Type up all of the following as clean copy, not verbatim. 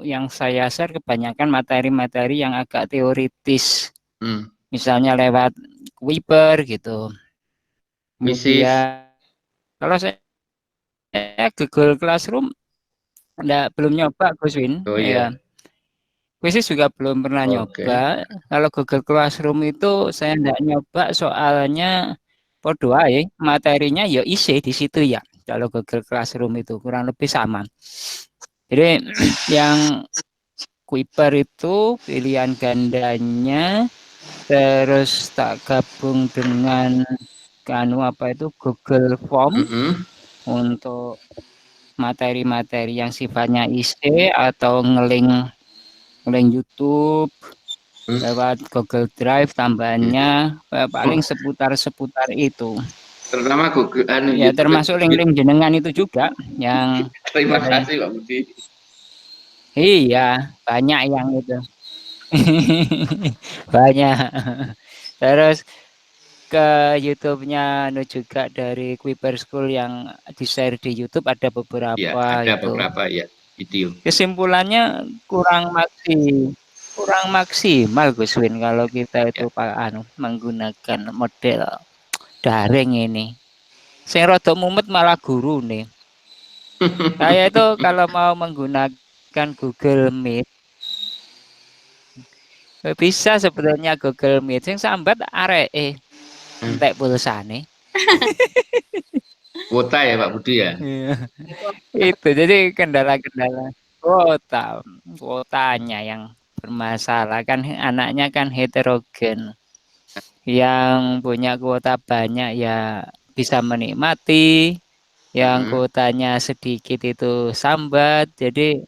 yang saya share kebanyakan materi-materi yang agak teoritis. Hmm. Misalnya lewat Kuiper gitu. Wisis. Kemudian kalau saya Google Classroom belum nyoba Gus Win. Oh Ya, iya. Quizzes juga belum pernah Oke. nyoba. Kalau Google Classroom itu saya enggak nyoba soalnya podo ae materinya ya isi di situ ya. Kalau Google Classroom itu kurang lebih sama. Jadi yang Kuiper itu pilihan gandanya terus tak gabung dengan apa itu Google Form Mm-mm. untuk materi-materi yang sifatnya isi atau ngeling YouTube Hmm. lewat Google Drive tambahannya paling Oh, seputar itu. terutama Google Ya YouTube. termasuk link-link jenengan itu juga yang Terima sering. kasih Pak Budi. Iya, banyak yang itu. Banyak. Terus ke YouTube-nya juga dari Kuiper School yang di-share di YouTube ada Ya, beberapa ada itu. beberapa ya video. Kesimpulannya kurang maksimal Gus Win kalau kita itu Ya. Pak menggunakan model daring ini. Sing rada mumet malah guru nih. Saya itu kalau mau menggunakan Google Meet bisa sebetulnya Google Meet sing sambat areke Hmm. entek pulsane. Kuota ya Pak Budi ya. Iya. Itu jadi kendala-kendala kuota, kuotanya yang bermasalah kan anaknya kan heterogen. Yang punya kuota banyak ya bisa menikmati, yang Mm-mm. kuotanya sedikit itu sambat. Jadi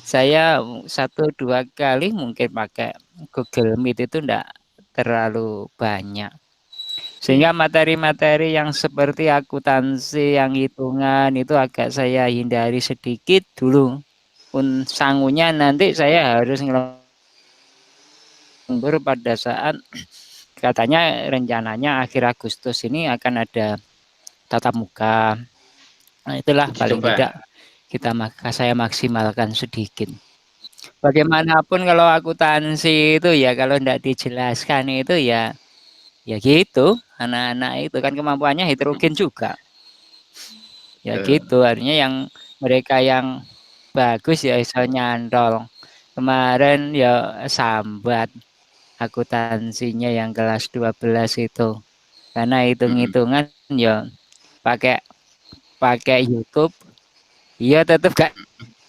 saya satu dua kali mungkin pakai Google Meet itu enggak terlalu banyak. Sehingga Iya. materi-materi yang seperti akuntansi, yang hitungan itu agak saya hindari sedikit dulu. Sangunya nanti saya harus ngelembur pada saat katanya rencananya akhir Agustus ini akan ada tatap muka. Nah, itulah Uji paling tidak coba. saya maksimalkan sedikit. Bagaimanapun kalau akuntansi itu ya kalau tidak dijelaskan itu ya gitu. Anak-anak itu kan kemampuannya heterogen juga. Ya Eh, gitu, artinya yang mereka yang bagus ya iso nyantol. Kemarin ya sambat akuntansinya yang kelas 12 itu. Karena mm-mm. hitung-hitungan ya pakai pakai YouTube, ya tetap gak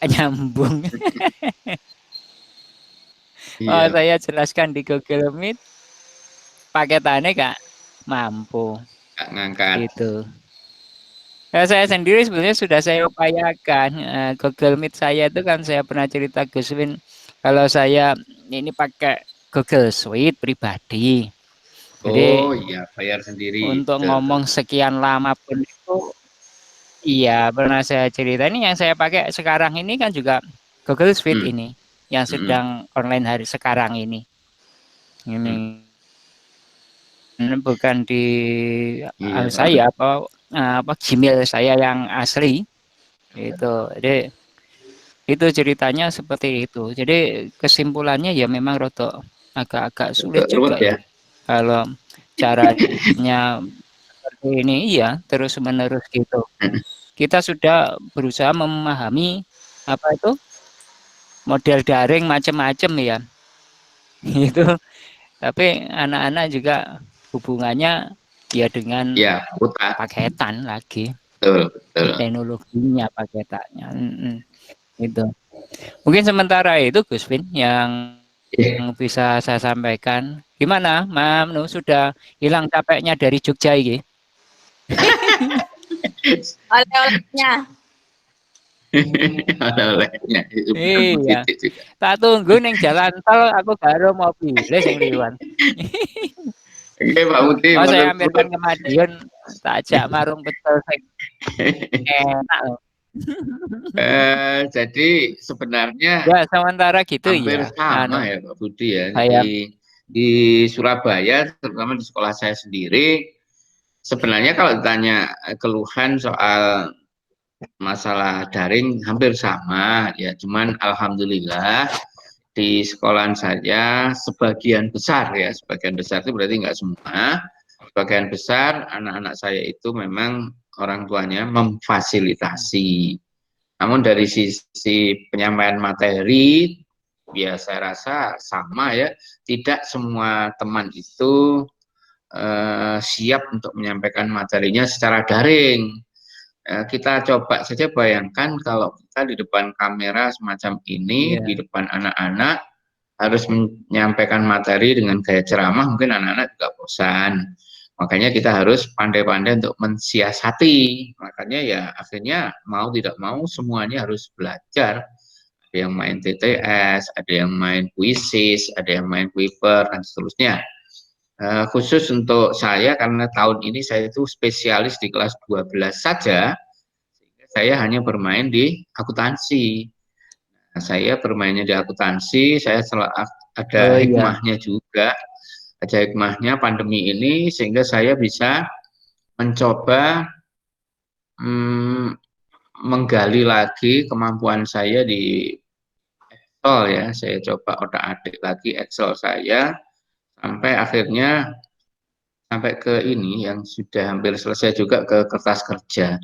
nyambung. Oh, Iya, saya jelaskan di Google Meet, paketannya gak mampu Kak ngangkat. gitu. Ya, saya sendiri sebenarnya sudah saya upayakan. Google Meet saya itu kan saya pernah cerita Gus Win, kalau saya ini pakai Google Suite pribadi. Oh Jadi iya, bayar sendiri. untuk Betul, betul. ngomong sekian lama pun itu, iya pernah saya cerita. Ini yang saya pakai sekarang ini kan juga Google Suite Hmm. ini, yang Mm-mm. sedang online hari sekarang ini. Hmm. Ini bukan di Iya, Pak. saya apa Gmail saya yang asli itu. Jadi itu ceritanya seperti itu. Jadi kesimpulannya ya memang roto agak-agak sulit Untuk juga ruwet ya. ya. Kalau caranya seperti ini iya terus menerus gitu. Kita sudah berusaha memahami apa itu model daring macam-macam ya. Itu tapi anak-anak juga hubungannya ya dengan Ya, kuota. paketan lagi, Betul, betul. teknologinya paketannya. Itu. Mungkin sementara itu Gus Vin yang Eh, bisa saya sampaikan. Gimana, Mam Nu sudah hilang capeknya dari Jogja ini? Oleh-olehnya. oleh-olehnya itu benar Bu Iya, Titik juga. tak tunggu neng jalan tol aku baru mau pilih sing liwan. Oke Pak Muti, Mau saya menurut ambilkan ke Madiun, tak ajak marung betul sing enak loh. jadi sebenarnya Ya sementara gitu hampir ya. sama ya Pak Budi ya. Saya Di Surabaya, terutama di sekolah saya sendiri, sebenarnya kalau ditanya keluhan soal masalah daring hampir sama ya, cuman alhamdulillah di sekolahan saya sebagian besar ya, sebagian besar itu berarti nggak semua, sebagian besar anak-anak saya itu memang orang tuanya memfasilitasi. Namun dari sisi penyampaian materi, ya saya rasa sama ya, tidak semua teman itu siap untuk menyampaikan materinya secara daring. Kita coba saja bayangkan kalau kita di depan kamera semacam ini, di Iya. depan anak-anak, harus menyampaikan materi dengan gaya ceramah, mungkin anak-anak juga bosan. Makanya kita harus pandai-pandai untuk mensiasati. Makanya ya akhirnya mau tidak mau semuanya harus belajar. Ada yang main TTS, ada yang main kuisis, ada yang main Kuiper, dan seterusnya. Khusus untuk saya karena tahun ini saya itu spesialis di kelas 12 saja, saya hanya bermain di akuntansi. Nah, saya bermainnya di akuntansi, saya ada Oh iya. hikmahnya juga, ada hikmahnya pandemi ini sehingga saya bisa mencoba hmm, menggali lagi kemampuan saya di Excel ya. Saya coba otak-atik lagi Excel saya sampai akhirnya sampai ke ini yang sudah hampir selesai juga ke kertas kerja.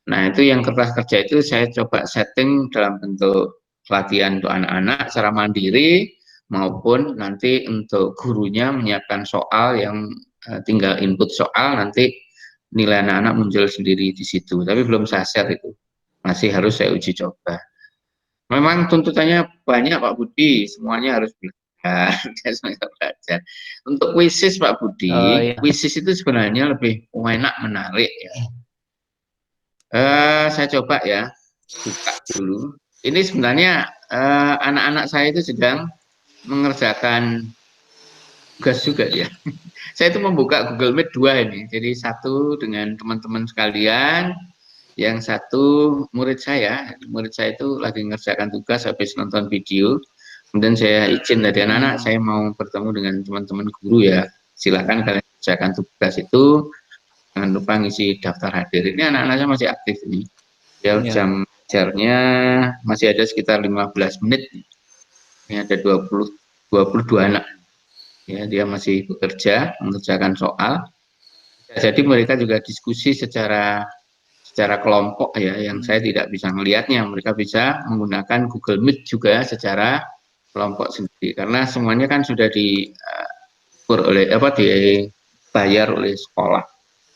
Nah, itu yang kertas kerja itu saya coba setting dalam bentuk latihan untuk anak-anak secara mandiri maupun nanti untuk gurunya menyiapkan soal yang tinggal input soal nanti nilai anak-anak muncul sendiri di situ. Tapi belum saya share itu. Masih harus saya uji coba. Memang tuntutannya banyak Pak Budi, semuanya harus belajar. Semuanya belajar. Untuk kuisis Pak Oh Budi, iya. kuisis itu sebenarnya lebih enak, menarik ya. Saya coba ya, buka dulu. Ini sebenarnya anak-anak saya itu sedang mengerjakan tugas juga ya. Saya itu membuka Google Meet dua ini. Jadi satu dengan teman-teman sekalian, yang satu murid saya. Murid saya itu lagi mengerjakan tugas habis nonton video. Kemudian saya izin dari anak-anak, saya mau bertemu dengan teman-teman guru ya. Silakan kalian kerjakan tugas itu. Jangan lupa ngisi daftar hadir. Ini anak-anak saya masih aktif ini. Ya, Iya. jam ajarnya masih ada sekitar 15 menit. Ini ada 22 anak. Ya, dia masih bekerja, mengerjakan soal. Jadi mereka juga diskusi secara kelompok ya, yang saya tidak bisa melihatnya. Mereka bisa menggunakan Google Meet juga secara kelompok sendiri. Karena semuanya kan sudah dibayar oleh sekolah.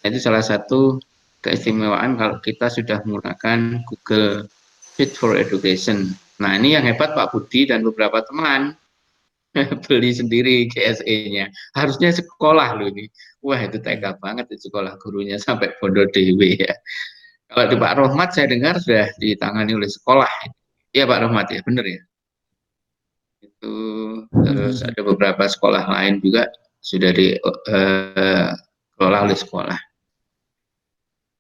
Itu salah satu keistimewaan kalau kita sudah menggunakan Google Fit for Education. Nah, ini yang hebat Pak Budi dan beberapa teman beli sendiri GSE-nya. Harusnya sekolah loh ini. Wah, itu tega banget di sekolah gurunya sampai bodoh dewe ya. Kalau di Pak Rohmat saya dengar sudah ditangani oleh sekolah. Iya Pak Rohmat ya, benar ya. Itu terus ada beberapa sekolah lain juga sudah dikelola oleh sekolah.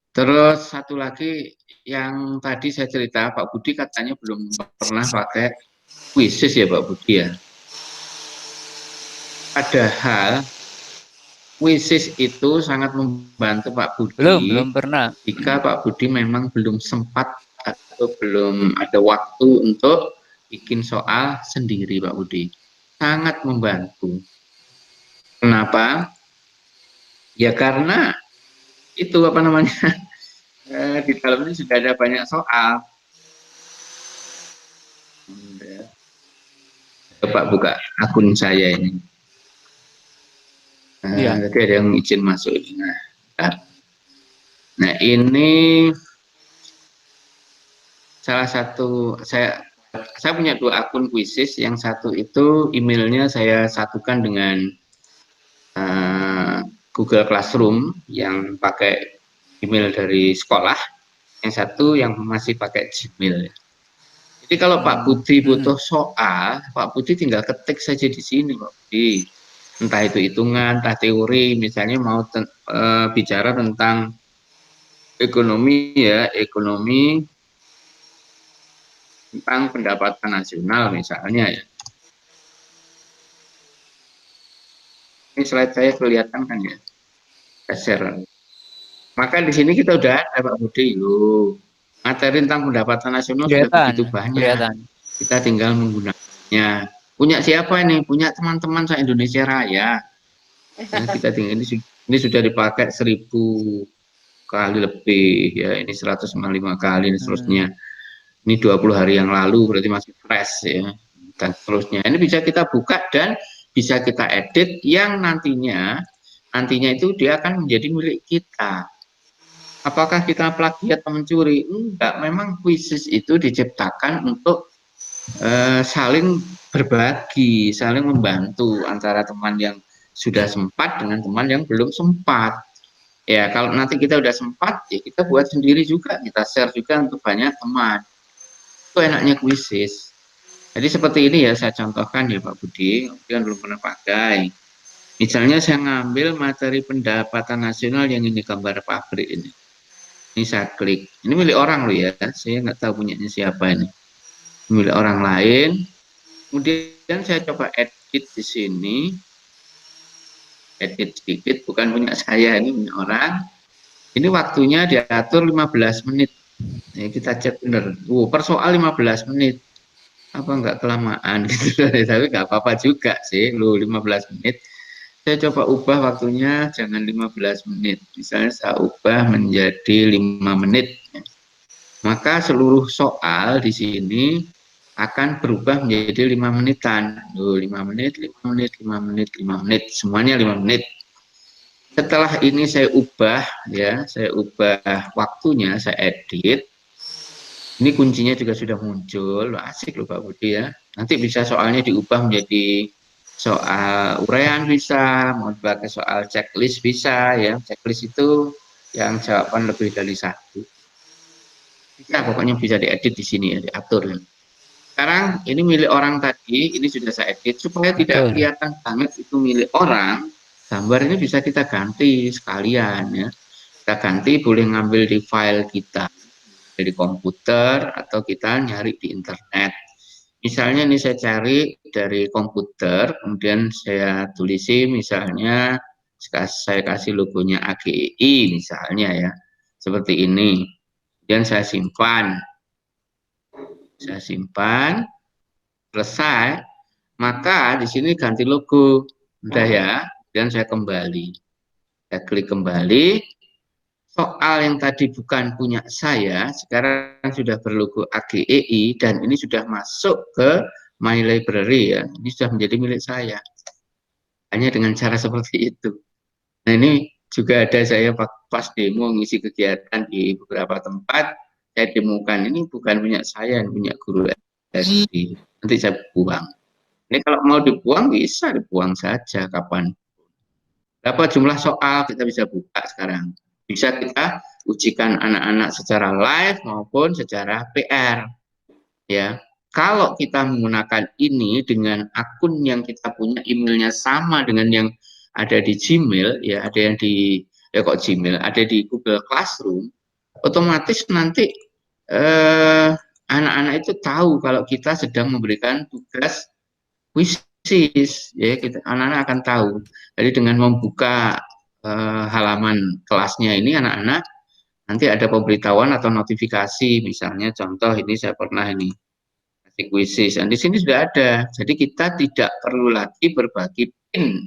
Terus satu lagi yang tadi saya cerita, Pak Budi katanya belum pernah pakai Quizzes ya Pak Budi ya. Padahal Quizzes itu sangat membantu Pak Belum Budi pernah. jika Pak Budi memang belum sempat atau belum ada waktu untuk bikin soal sendiri Pak Budi. Sangat membantu. Kenapa? Ya karena itu apa namanya di dalamnya sudah ada banyak soal. Coba buka akun saya ini. Iya. Tadi ada yang izin masuk ini. Nah ini salah satu saya punya dua akun Quizzes. Yang satu itu emailnya saya satukan dengan Google Classroom yang pakai email dari sekolah. Yang satu yang masih pakai Gmail. Jadi kalau Pak Budi butuh soal, Pak Budi tinggal ketik saja di sini, Pak Budi. Entah itu hitungan, entah teori, misalnya mau bicara tentang ekonomi ya, ekonomi tentang pendapatan nasional misalnya ya. Ini slide saya kelihatan kan ya, share. Maka di sini kita udah ada Pak Budi, loh. Materi tentang pendapatan nasional sudah Kelihatan, begitu banyak. kelihatan. Kita tinggal menggunakannya. Punya siapa ini? Punya teman-teman se-Indonesia Raya. Ya, kita tinggal ini sudah dipakai 1000 kali lebih, ya ini 105 kali dan seterusnya. Ini 20 hari yang lalu berarti masih fresh ya, dan seterusnya. Ini bisa kita buka dan bisa kita edit yang nantinya itu dia akan menjadi milik kita. Apakah kita plagiat atau mencuri? Enggak, memang kuisis itu diciptakan untuk saling berbagi, saling membantu antara teman yang sudah sempat dengan teman yang belum sempat. Ya, kalau nanti kita udah sempat, ya kita buat sendiri juga, kita share juga untuk banyak teman. Itu enaknya kuisis. Jadi seperti ini ya, saya contohkan ya Pak Budi, mungkin belum pernah pakai. Misalnya saya ngambil materi pendapatan nasional yang ini gambar pabrik ini. Ini saya klik. Ini milik orang loh ya, saya nggak tahu punyanya siapa ini. Milik orang lain. Kemudian saya coba edit di sini. Edit sedikit, bukan punya saya, ini punya orang. Ini waktunya diatur 15 menit. Ya, kita cek bener. Per soal 15 menit. Apa enggak kelamaan gitu. Tapi enggak apa-apa juga sih. 15 menit. Saya coba ubah waktunya jangan 15 menit. Misalnya saya ubah menjadi 5 menit. Maka seluruh soal di sini akan berubah menjadi 5 menitan. 5 menit, 5 menit, 5 menit, 5 menit. Semuanya 5 menit. Setelah ini saya ubah ya, saya ubah waktunya, saya edit. Ini kuncinya juga sudah muncul, asik loh Pak Budi ya. Nanti bisa soalnya diubah menjadi soal uraian bisa, mau dipakai soal checklist bisa ya. Checklist itu yang jawaban lebih dari satu. Bisa, pokoknya bisa diedit di sini ya, diatur. Sekarang ini milik orang tadi, ini sudah saya edit supaya tidak kelihatan banget itu milik orang. Gambar ini bisa kita ganti sekalian ya. Kita ganti, boleh ngambil di file kita dari komputer atau kita nyari di internet. Misalnya ini saya cari dari komputer, kemudian saya tulisi misalnya saya kasih logonya AGEI misalnya ya, seperti ini. Kemudian saya simpan, selesai. Maka di sini ganti logo, udah ya. Dan saya kembali, saya klik kembali. Soal yang tadi bukan punya saya, sekarang sudah berlogo AGEI dan ini sudah masuk ke My Library ya. Ini sudah menjadi milik saya. Hanya dengan cara seperti itu. Nah ini juga ada saya pas demo ngisi kegiatan di beberapa tempat, saya demokan ini bukan punya saya, punya guru SD. Nanti saya buang. Ini kalau mau dibuang bisa dibuang saja kapan. Berapa jumlah soal kita bisa buka sekarang. Bisa kita ujikan anak-anak secara live maupun secara PR. Ya, kalau kita menggunakan ini dengan akun yang kita punya emailnya sama dengan yang ada di Gmail, ya ada yang di Gmail, ada di Google Classroom, otomatis nanti anak-anak itu tahu kalau kita sedang memberikan tugas kuisis, ya kita anak-anak akan tahu. Jadi dengan membuka halaman kelasnya ini anak-anak nanti ada pemberitahuan atau notifikasi, misalnya contoh ini saya pernah ini kuisis. Dan di sini sudah ada. Jadi kita tidak perlu lagi berbagi pin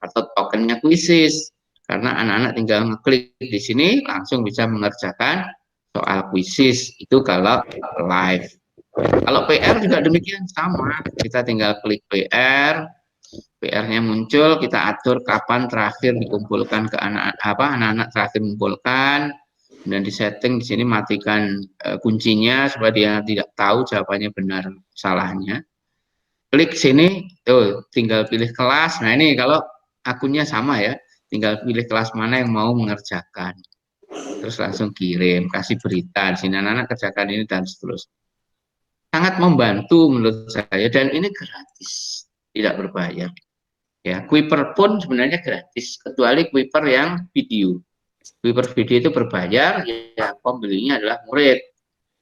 atau tokennya kuisis karena anak-anak tinggal ngeklik di sini langsung bisa mengerjakan soal kuisis itu kalau live. Kalau PR juga demikian sama. Kita tinggal klik PR, PR-nya muncul, kita atur kapan terakhir dikumpulkan ke anak-anak terakhir mengumpulkan. Dan disetting di sini matikan kuncinya supaya dia tidak tahu jawabannya benar salahnya. Klik sini, tuh tinggal pilih kelas. Nah ini kalau akunnya sama ya, tinggal pilih kelas mana yang mau mengerjakan. Terus langsung kirim, kasih berita di sini anak-anak kerjakan ini dan seterusnya. Sangat membantu menurut saya dan ini gratis, tidak berbayar. Ya, Kuiper pun sebenarnya gratis, kecuali Kuiper yang video. Kuiper video itu berbayar, ya pembelinya adalah murid.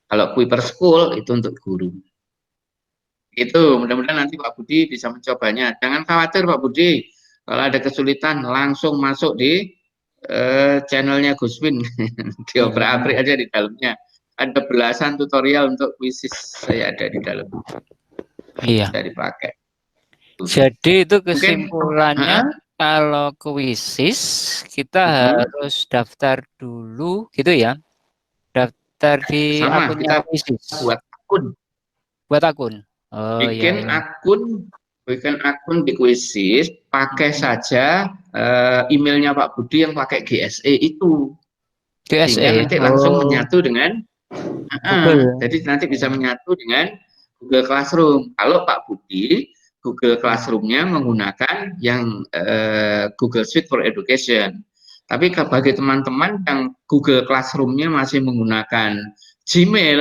Kalau Kuiper School itu untuk guru. Itu mudah-mudahan nanti Pak Budi bisa mencobanya. Jangan khawatir Pak Budi, kalau ada kesulitan langsung masuk di channelnya Gus Win, diobrak-abrik aja di dalamnya. ada belasan tutorial untuk quizzes saya ada di dalam. Iya. Bisa dipakai. Jadi itu Mungkin kesimpulannya kalau kuisis kita harus daftar dulu gitu ya. Daftar di sama akunnya kita kuisis. buat akun. Buat akun. Oh iya. Bikin akun di Quizzes, pakai saja emailnya Pak Budi yang pakai GSE itu. Sehingga GSE. nanti langsung menyatu dengan Google. jadi nanti bisa menyatu dengan Google Classroom. Kalau Pak Budi, Google Classroom-nya menggunakan yang Google Suite for Education. Tapi bagi teman-teman yang Google Classroom-nya masih menggunakan Gmail,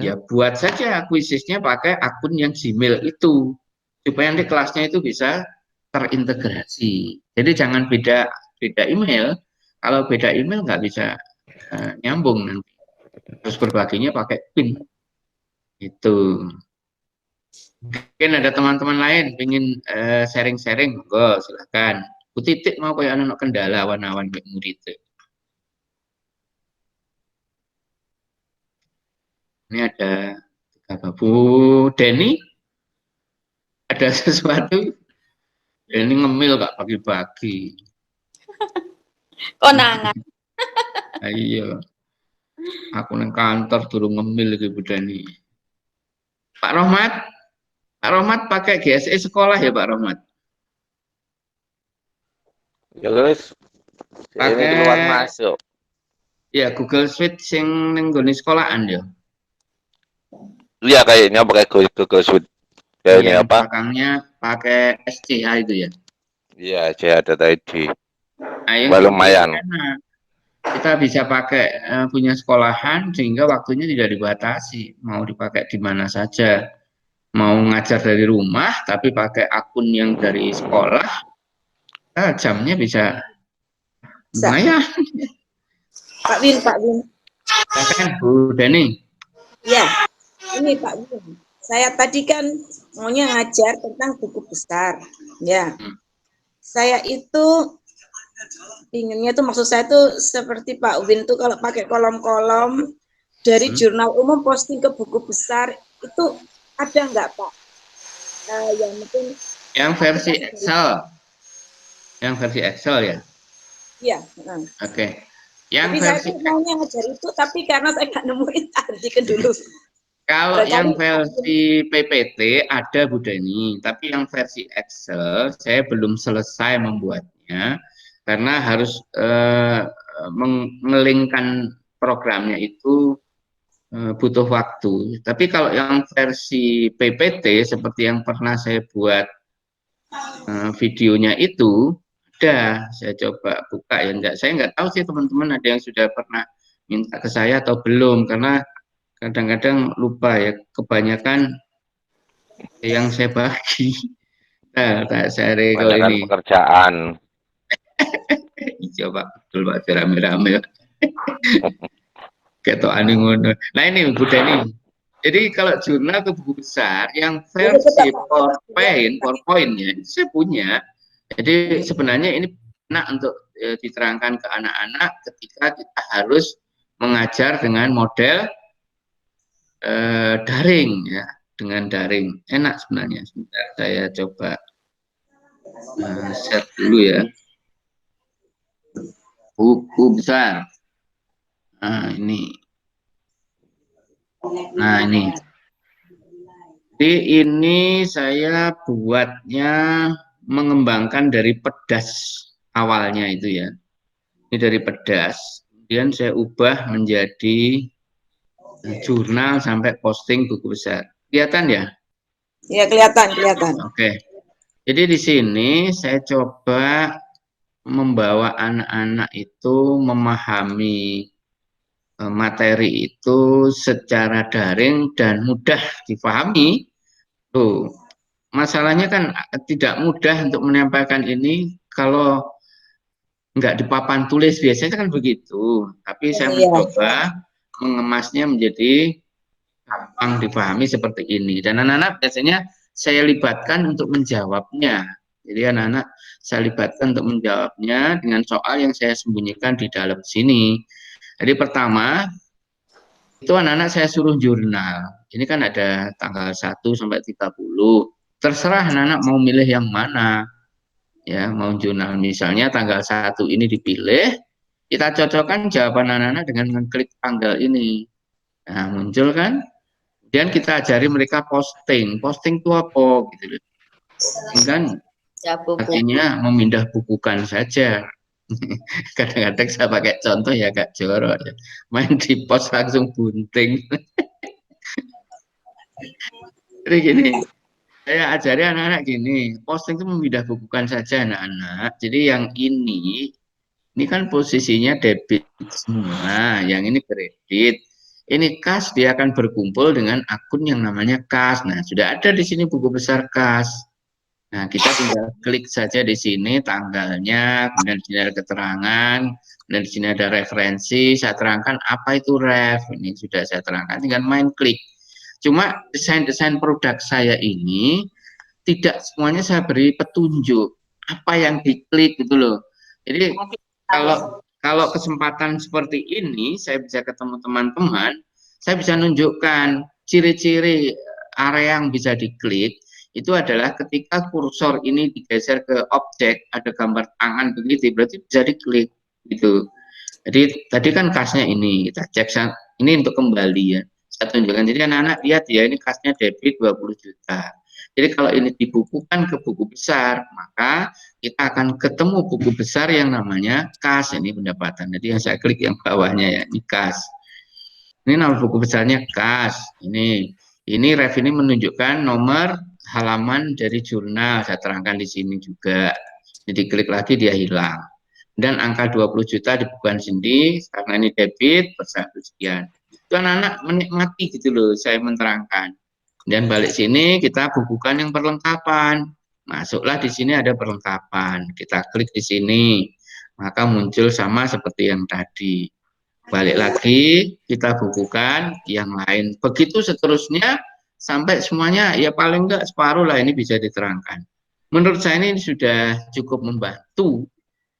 ya buat saja kuisisnya pakai akun yang Gmail itu. Supaya nanti kelasnya itu bisa terintegrasi. Jadi jangan beda email. Kalau beda email nggak bisa nyambung nanti. Terus berbaginya pakai PIN. Itu. Mungkin ada teman-teman lain ingin sharing-sharing, silahkan. Bu Titik mau kayak anak kendala awan-awan murid. Ini ada Bu Denny, ada sesuatu. Denny ngemil Kak pagi-pagi. Konangan. Ayo. Aku nang kantor durung ngemil iki Bu Denny. Pak Rohmat pakai GSE sekolah ya Pak Rohmat? Ya guys, ini keluar masuk. Ya Google Suite sing ning nggone sekolahan ya. Iya kayaknya pakai Google Suite. Kayak ini apa? Belakangnya pakai SCH itu ya. Iya, saya ada tadi. Nah, lumayan. Kita bisa pakai punya sekolahan sehingga waktunya tidak dibatasi, mau dipakai di mana saja. Mau ngajar dari rumah tapi pakai akun yang dari sekolah, jamnya bisa lumayan. Pak Win. Kan Bu Deni? Ya, ini Pak Win. Saya tadi kan maunya ngajar tentang buku besar. Ya, saya itu inginnya tuh maksud saya tuh seperti Pak Win tuh kalau pakai kolom-kolom dari jurnal umum posting ke buku besar itu ada nggak Pak? Yang mungkin yang versi Excel. Yang versi Excel ya? Iya. Oke. Yang tapi versi saya maunya ngajar itu, tapi karena saya nggak nemuin artikel dulu. Kalau yang versi PPT ada Bu Deni, tapi yang versi Excel saya belum selesai membuatnya karena harus mengelingkan programnya itu butuh waktu. Tapi kalau yang versi PPT seperti yang pernah saya buat videonya itu ada, saya coba buka ya enggak. Saya nggak tahu sih teman-teman ada yang sudah pernah minta ke saya atau belum karena kadang-kadang lupa ya, kebanyakan yang saya bagi. Nah, saya kalau ini pekerjaan. Coba betul Pak, rame-rame. Ketok ngono. Nah ini Bu Deni. Jadi kalau jurnal ke buku besar yang versi PowerPoint-nya saya punya. Jadi sebenarnya ini enak untuk diterangkan ke anak-anak ketika kita harus mengajar dengan model daring ya, dengan daring enak sebenarnya. Sebentar saya coba share dulu ya. Buku besar. Nah ini. Jadi ini saya buatnya mengembangkan dari pedas awalnya itu ya. Ini dari pedas. Kemudian saya ubah menjadi jurnal sampai posting buku besar. Kelihatan ya? Iya, kelihatan. Oke. Jadi di sini saya coba membawa anak-anak itu memahami materi itu secara daring dan mudah dipahami. Tuh, masalahnya kan tidak mudah untuk menyampaikan ini kalau nggak di papan tulis, biasanya kan begitu. Tapi saya mencoba mengemasnya menjadi gampang dipahami seperti ini. Dan anak-anak biasanya saya libatkan untuk menjawabnya. Jadi anak-anak saya libatkan untuk menjawabnya dengan soal yang saya sembunyikan di dalam sini. Jadi pertama, itu anak-anak saya suruh jurnal. Ini kan ada tanggal 1 sampai 30. Terserah anak-anak mau milih yang mana. Ya, mau jurnal misalnya tanggal 1 ini dipilih, kita cocokkan jawaban anak-anak dengan mengklik tanggal ini. Nah, muncul kan? Kemudian kita ajari mereka posting. Posting itu apa gitu loh. Kan artinya memindah bukukan saja. Kadang-kadang saya pakai contoh ya Kak Joro ya. Main di post langsung bunting. Jadi gini, saya ajari anak-anak gini, posting itu memindah bukukan saja anak-anak. Jadi yang ini kan posisinya debit semua, yang ini kredit. Ini kas, dia akan berkumpul dengan akun yang namanya kas. Nah, sudah ada di sini buku besar kas. Nah, kita tinggal klik saja di sini tanggalnya, kemudian di sini ada keterangan, dan di sini ada referensi. Saya terangkan apa itu ref. Ini sudah saya terangkan, tinggal main klik. Cuma desain-desain produk saya ini tidak semuanya saya beri petunjuk apa yang diklik gitu loh. Jadi kalau kesempatan seperti ini saya bisa ketemu teman-teman, saya bisa nunjukkan ciri-ciri area yang bisa diklik itu adalah ketika kursor ini digeser ke objek, ada gambar tangan begitu, berarti bisa diklik gitu. Jadi tadi kan kasnya ini, kita cek ini untuk kembali ya. Saya tunjukkan, jadi anak-anak lihat ya, ini kasnya debit 20 juta. Jadi kalau ini dibukukan ke buku besar, maka kita akan ketemu buku besar yang namanya kas, ini pendapatan. Jadi yang saya klik yang bawahnya ya, ini kas. Ini nama buku besarnya kas. Ini ref ini menunjukkan nomor halaman dari jurnal, saya terangkan di sini juga. Jadi klik lagi dia hilang. Dan angka 20 juta dibukukan sendiri, karena ini debit, bersatu sekian. Itu anak-anak menikmati gitu loh, saya menerangkan. Dan balik sini kita bukukan yang perlengkapan. Masuklah di sini ada perlengkapan. Kita klik di sini, maka muncul sama seperti yang tadi. Balik lagi, kita bukukan yang lain. Begitu seterusnya, sampai semuanya ya paling enggak separuh lah ini bisa diterangkan. Menurut saya ini sudah cukup membantu.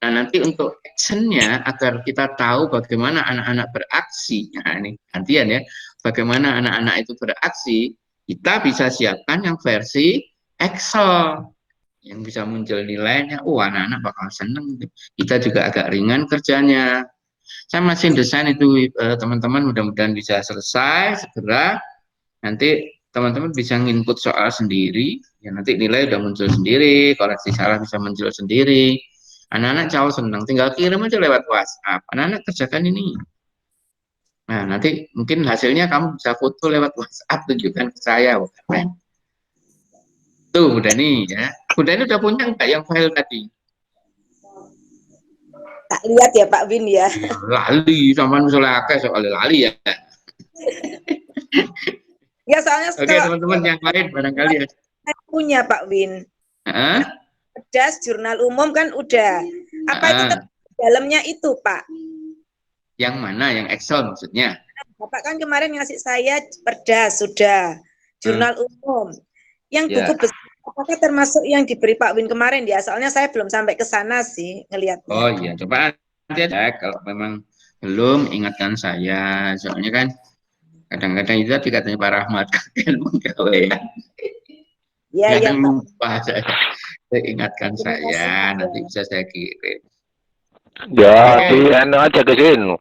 Nah, nanti untuk actionnya agar kita tahu bagaimana anak-anak beraksi. Nah, ini gantian ya. Bagaimana anak-anak itu beraksi, kita bisa siapkan yang versi Excel yang bisa muncul nilainya. Oh, anak-anak bakal seneng. Kita juga agak ringan kerjanya. Saya masih desain itu teman-teman, mudah-mudahan bisa selesai segera. Nanti teman-teman bisa nginput soal sendiri, ya nanti nilai udah muncul sendiri, koreksi salah bisa muncul sendiri. Anak-anak jauh senang, tinggal kirim aja lewat WhatsApp. Anak-anak kerjakan ini. Nah, nanti mungkin hasilnya kamu bisa foto lewat WhatsApp, tunjukkan ke saya. Keren. Tuh, udah nih ya. Udah ini udah punya enggak yang file tadi? Tak lihat ya Pak Win ya. Lali, sama misalnya akeh soal lali ya. Ya soalnya Oke, teman-teman yang lain barangkali ya. Saya punya Pak Win. Perdas jurnal umum kan udah. Apa itu dalamnya itu Pak? Yang mana? Yang Excel maksudnya? Bapak kan kemarin ngasih saya perdas sudah. Jurnal umum. Yang buku besar apakah termasuk yang diberi Pak Win kemarin ya? Soalnya saya belum sampai ke sana sih ngelihatnya. Oh iya, coba nanti aja kalau memang belum ingatkan saya. Soalnya kan kadang-kadang itu tadi katanya Pak Rahmat kan menggawean. Ya, ya, lupa saya ingatkan saya, nanti bisa saya kirim. Ya, di aja ke sini.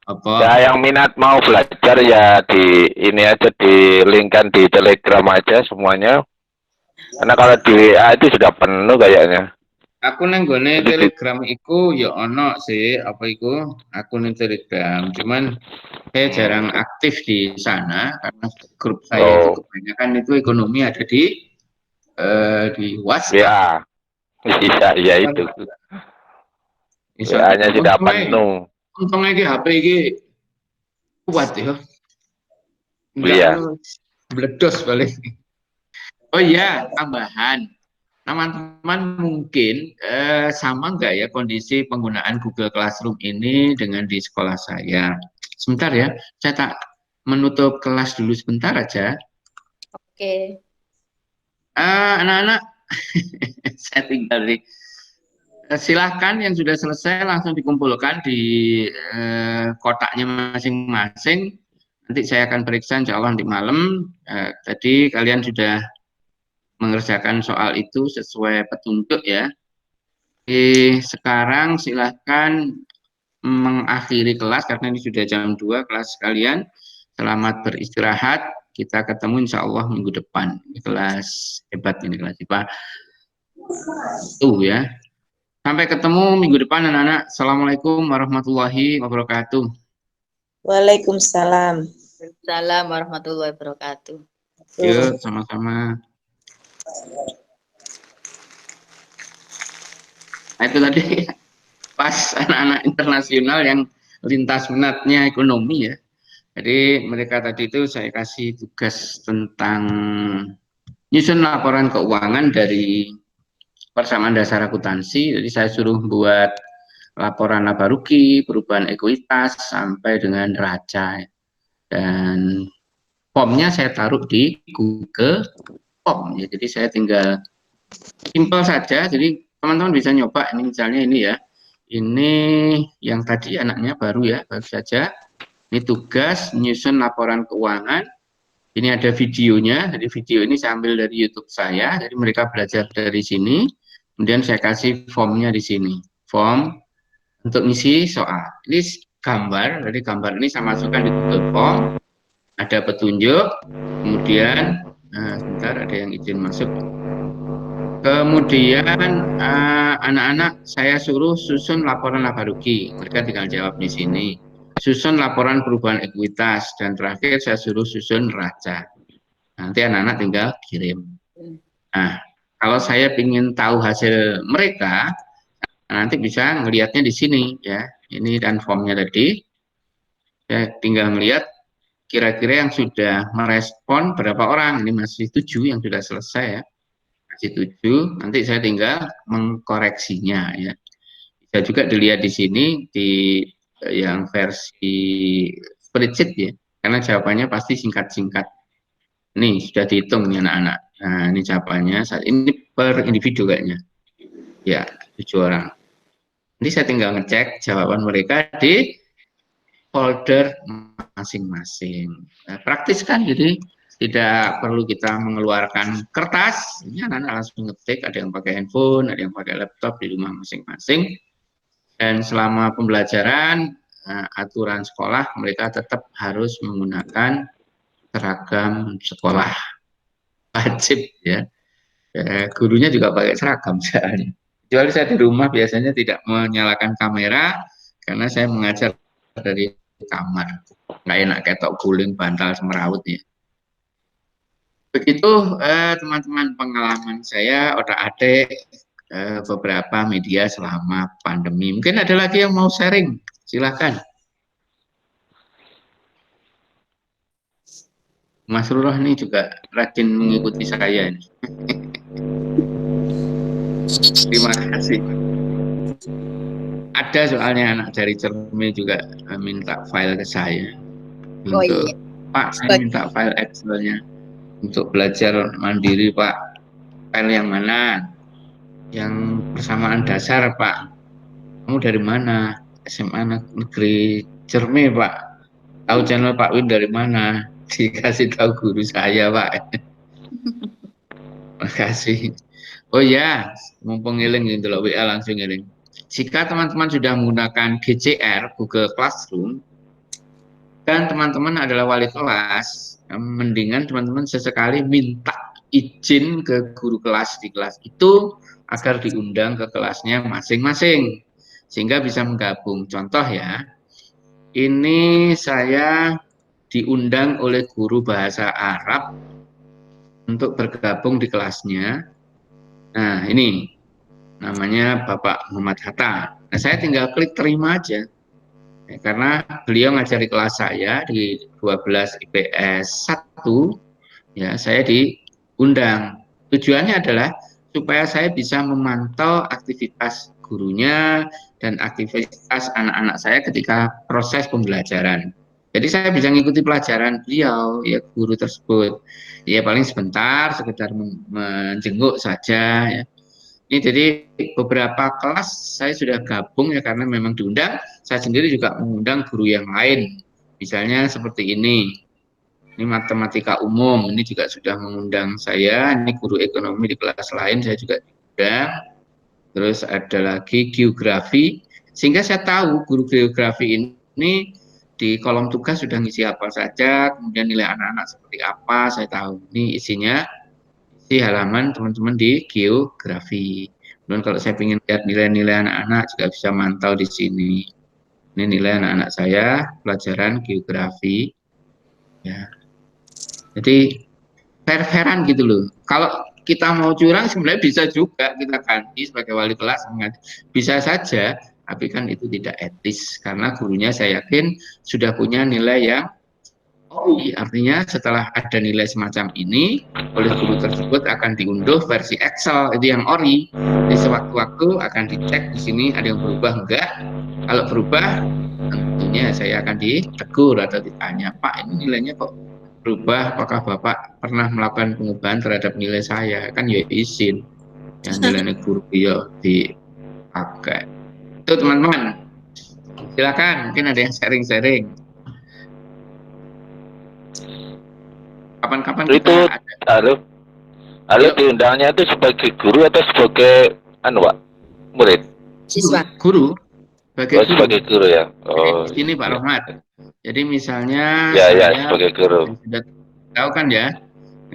Apa? Ya, yang minat mau belajar ya di ini aja, di linkkan di Telegram aja semuanya. Karena kalau di WA itu sudah penuh kayaknya. Aku nenggone Telegram iku ya ono sih, apa iku? Aku neng Telegram, cuman saya jarang aktif di sana karena grup saya itu kebanyakan itu ekonomi ada di WhatsApp. Ya, iya itu. WA-nya sudah penuh. Untungnya ke HP ini kuat ya. Iya. Meledos balik. Oh iya, tambahan. Teman-teman mungkin sama enggak ya kondisi penggunaan Google Classroom ini dengan di sekolah saya. Sebentar ya, saya tak menutup kelas dulu sebentar aja. Oke. Anak-anak, saya tinggal di silahkan yang sudah selesai langsung dikumpulkan di kotaknya masing-masing. nanti saya akan periksa insya Allah di malam. Tadi kalian sudah mengerjakan soal itu sesuai petunjuk ya. Jadi sekarang silahkan mengakhiri kelas karena ini sudah jam 2 kelas kalian. Selamat beristirahat. Kita ketemu insya Allah minggu depan. Ini kelas hebat ini kelas IPA. Tuh ya. Sampai ketemu minggu depan anak-anak. Assalamualaikum warahmatullahi wabarakatuh. Waalaikumsalam. Waalaikumsalam warahmatullahi wabarakatuh. Yuk, sama-sama. Nah, itu tadi pas anak-anak internasional yang lintas minatnya ekonomi ya. Jadi mereka tadi itu saya kasih tugas tentang nyusun laporan keuangan dari persamaan dasar akuntansi. Jadi saya suruh buat laporan laba rugi, perubahan ekuitas sampai dengan neraca. Dan formnya saya taruh di Google Form. Ya, jadi saya tinggal simpel saja. Jadi teman-teman bisa nyoba ini misalnya ini ya. Ini yang tadi anaknya baru ya, baru saja. Ini tugas menyusun laporan keuangan. Ini ada videonya. Jadi video ini saya ambil dari YouTube saya. Jadi mereka belajar dari sini. Kemudian saya kasih formnya di sini. Form untuk ngisi soal. Ini gambar. Jadi gambar ini saya masukkan di Google Form. Ada petunjuk. Kemudian, sebentar ada yang izin masuk. Kemudian anak-anak saya suruh susun laporan laba rugi. Mereka tinggal jawab di sini. Susun laporan perubahan ekuitas dan terakhir saya suruh susun neraca. Nanti anak-anak tinggal kirim. Nah, kalau saya ingin tahu hasil mereka, nanti bisa ngelihatnya di sini ya. Ini dan formnya tadi. Saya tinggal melihat kira-kira yang sudah merespon berapa orang. Ini masih 7 yang sudah selesai ya. Masih 7. Nanti saya tinggal mengkoreksinya ya. Bisa juga dilihat di sini di yang versi spreadsheet ya, karena jawabannya pasti singkat-singkat. Nih sudah dihitung nih anak-anak. Nah ini jawabannya saat ini per individu kayaknya. Ya 7 orang. Nanti saya tinggal ngecek jawaban mereka di folder masing-masing. Nah, praktis kan, jadi tidak perlu kita mengeluarkan kertas. Ini anak-anak langsung ngetik. Ada yang pakai handphone, ada yang pakai laptop di rumah masing-masing. Dan selama pembelajaran aturan sekolah mereka tetap harus menggunakan seragam sekolah wajib ya. Gurunya juga pakai seragam soalnya. Kecuali saya di rumah biasanya tidak menyalakan kamera karena saya mengajar dari kamar. Nggak enak ketok guling bantal semeraut ya. Begitu teman-teman pengalaman saya otak-atik beberapa media selama pandemi. Mungkin ada lagi yang mau sharing, silakan. Mas Rurah ini juga rajin mengikuti saya ini. Terima kasih. Ada soalnya anak dari Cermi juga minta file ke saya. Untuk, iya. Pak, saya minta file Excel-nya untuk belajar mandiri, Pak. File yang mana? Yang persamaan dasar, Pak. Kamu dari mana? SMA Negeri Cermi, Pak. Tahu channel Pak Win dari mana? Dikasih tahu guru saya, Pak. Makasih. Oh ya, mumpung ngiling gitu loh, WA langsung ngiling. Jika teman-teman sudah menggunakan GCR, Google Classroom, dan teman-teman adalah wali kelas, mendingan teman-teman sesekali minta izin ke guru kelas di kelas itu agar diundang ke kelasnya masing-masing sehingga bisa menggabung. Contoh ya, ini saya diundang oleh guru bahasa Arab untuk bergabung di kelasnya. Nah ini namanya Bapak Muhammad Hatta. Nah saya tinggal klik terima aja. Ya, karena beliau ngajari kelas saya di 12 IPS 1, ya saya diundang. Tujuannya adalah supaya saya bisa memantau aktivitas gurunya dan aktivitas anak-anak saya ketika proses pembelajaran. Jadi saya bisa mengikuti pelajaran beliau, ya guru tersebut. Ya paling sebentar, sekedar menjenguk saja. Ya. Ini jadi beberapa kelas saya sudah gabung ya karena memang diundang. Saya sendiri juga mengundang guru yang lain Misalnya seperti ini matematika umum, ini juga sudah mengundang saya, ini guru ekonomi di kelas lain saya juga diundang. Terus ada lagi geografi, sehingga saya tahu guru geografi ini di kolom tugas sudah ngisi apa saja, kemudian nilai anak-anak seperti apa, saya tahu. Ini isinya isi halaman teman-teman di geografi. Dan kalau saya ingin lihat nilai-nilai anak-anak juga bisa mantau di sini. Ini nilai anak-anak saya pelajaran geografi. Ya. Jadi fair-fairan gitu loh. Kalau kita mau curang sebenarnya bisa juga kita ganti sebagai wali kelas, bisa saja, tapi kan itu tidak etis karena gurunya saya yakin sudah punya nilai yang OI, artinya setelah ada nilai semacam ini oleh guru tersebut akan diunduh versi Excel itu yang ORI. Di sewaktu-waktu akan dicek di sini ada yang berubah enggak. Kalau berubah tentunya saya akan ditegur atau ditanya, Pak ini nilainya kok berubah, apakah Bapak pernah melakukan pengubahan terhadap nilai saya? Kan ya izin yang nilainya guru ya dipakai. Itu teman-teman, silakan mungkin ada yang sharing-sharing. Kapan-kapan Itu kita ada. halo diundangnya itu sebagai guru atau sebagai Pak murid? Siswa. Guru. Sebagai guru ya. Oh. Ini Pak Rohmat. Jadi misalnya ya sebagai guru. Sudah tahu kan ya,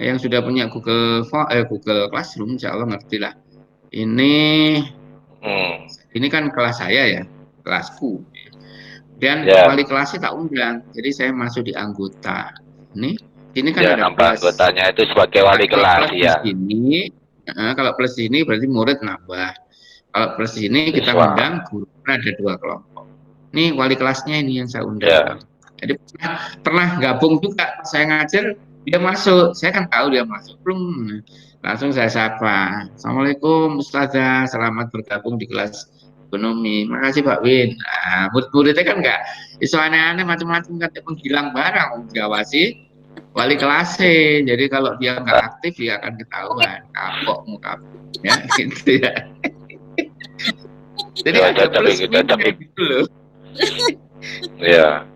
yang sudah punya Google Classroom, insya Allah ngerti lah. Ini kan kelas saya ya, kelasku. Dan wali kelasnya tak undang, jadi saya masuk di anggota. Ini kan ada plus. Anggotanya itu sebagai wali kelas ya. Kalau plus ini berarti murid nambah. Kalau plus ini kita undang guru, ada 2 kelompok. Ini wali kelasnya ini yang saya undang. Ya. Jadi pernah gabung juga, saya ngajar, dia masuk. Saya kan tahu dia masuk. Langsung saya sapa. Assalamualaikum Ustazah, selamat bergabung di kelas ekonomi. Makasih Pak Win. Nah, murid-muridnya kan enggak isu aneh-aneh macam-macam, kan menghilang barang, diawasi wali kelasnya. Jadi kalau dia nggak aktif ya akan ketahuan kapok muka ya gitu ya. Jadi ada plus minusnya gitu loh. Iya.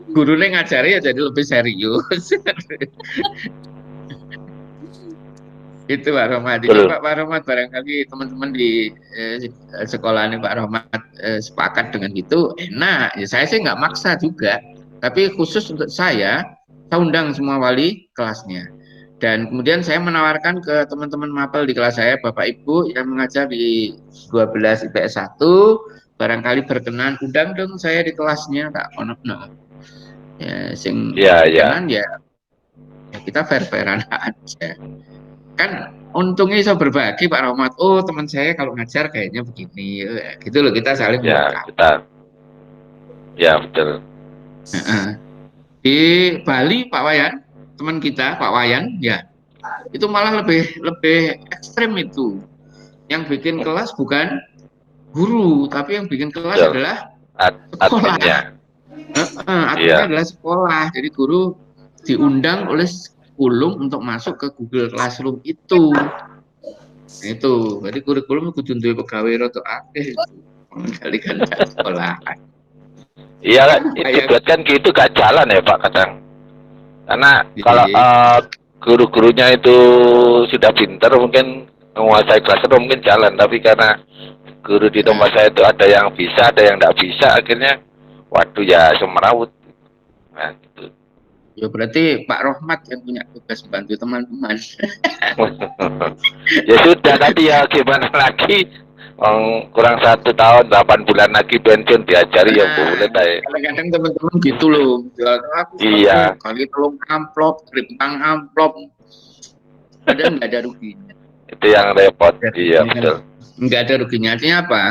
Gurunya ngajari ya jadi lebih serius. Itu Pak Rohmat. Jadi Pak Rohmat barangkali teman-teman di sekolah ini Pak Rohmat sepakat dengan itu enak. Ya saya sih nggak maksa juga. Tapi khusus untuk saya undang semua wali kelasnya. Dan kemudian saya menawarkan ke teman-teman mapel di kelas saya, Bapak Ibu yang mengajar di 12 IPS 1, barangkali berkenan undang dong saya di kelasnya, tak ono. Ya, sing berkenan ya kita fair-fairan aja. Kan untungnya bisa berbagi Pak Rohmat. Oh, teman saya kalau ngajar kayaknya begini. Gitu loh, kita saling melengkapi. Ya, betul. Di Bali Pak Wayan, teman kita Pak Wayan ya, itu malah lebih ekstrem itu. Yang bikin kelas bukan guru, tapi yang bikin kelas adalah sekolah. Adminnya adalah sekolah. Jadi guru diundang oleh kurikulum untuk masuk ke Google Classroom itu. Itu, jadi kurikulum kudu duwe pegawai roto akeh itu. Kali-kali sekolah. Iya kan, itu buat kan gitu gak jalan ya Pak kadang. Karena kalau guru-gurunya itu sudah pintar mungkin menguasai classroom mungkin jalan, tapi karena guru di tempat saya itu ada yang bisa, ada yang tidak bisa, akhirnya waduh ya semerawut. Nah, gitu. Ya berarti Pak Rohmat yang punya tugas bantu teman-teman. Ya sudah tadi ya gimana lagi. Kurang 1 tahun 8 bulan lagi pensiun diajari ya boleh deh. Kadang-kadang teman-teman gitu loh. Aku kali tolong amplop, ribang amplop. Padahal nggak ada ruginya. Itu yang repot. Iya betul. Nggak ada ruginya. Artinya apa?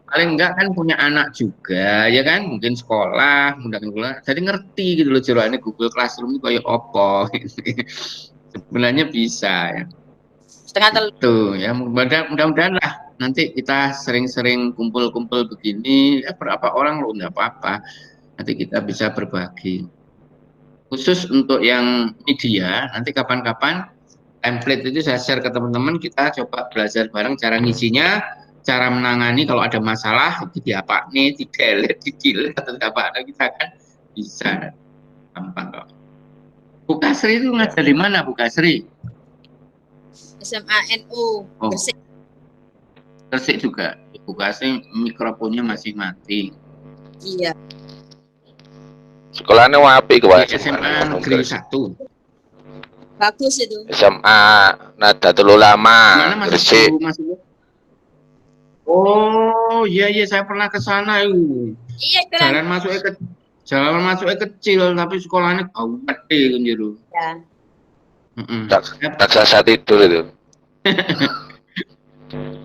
Paling enggak kan punya anak juga, ya kan? Mungkin sekolah, mudah-mudahan. Jadi ngerti gitu loh ini Google Classroom itu kayak opo. Sebenarnya bisa ya. Setengah tuh ya, mudah-mudahan lah nanti kita sering-sering kumpul-kumpul begini, berapa orang loh nggak apa-apa, nanti kita bisa berbagi. Khusus untuk yang media, nanti kapan-kapan template itu saya share ke teman-teman, kita coba belajar bareng cara ngisinya, cara menangani kalau ada masalah itu diapa nih, di-delete, atau apa, kita kan Bisa, gampang kok. Bu Kasri itu ngajar di mana, Bu Kasri? SMA NU Oh, Gresik. Gresik juga. Bu Kasri mikrofonnya masih mati. Iya. Sekolahnya wapi ke Di Pak? SMA Negeri 1. Bagus itu. SMA Nahdlatul Mana Ulama Mas Gresik. Bu, Mas Bu? Oh, iya saya pernah ke sana itu. Iya, keren. Jalan masuknya kecil tapi sekolahnya gede kan jero. Ya. Raksasa tidur itu.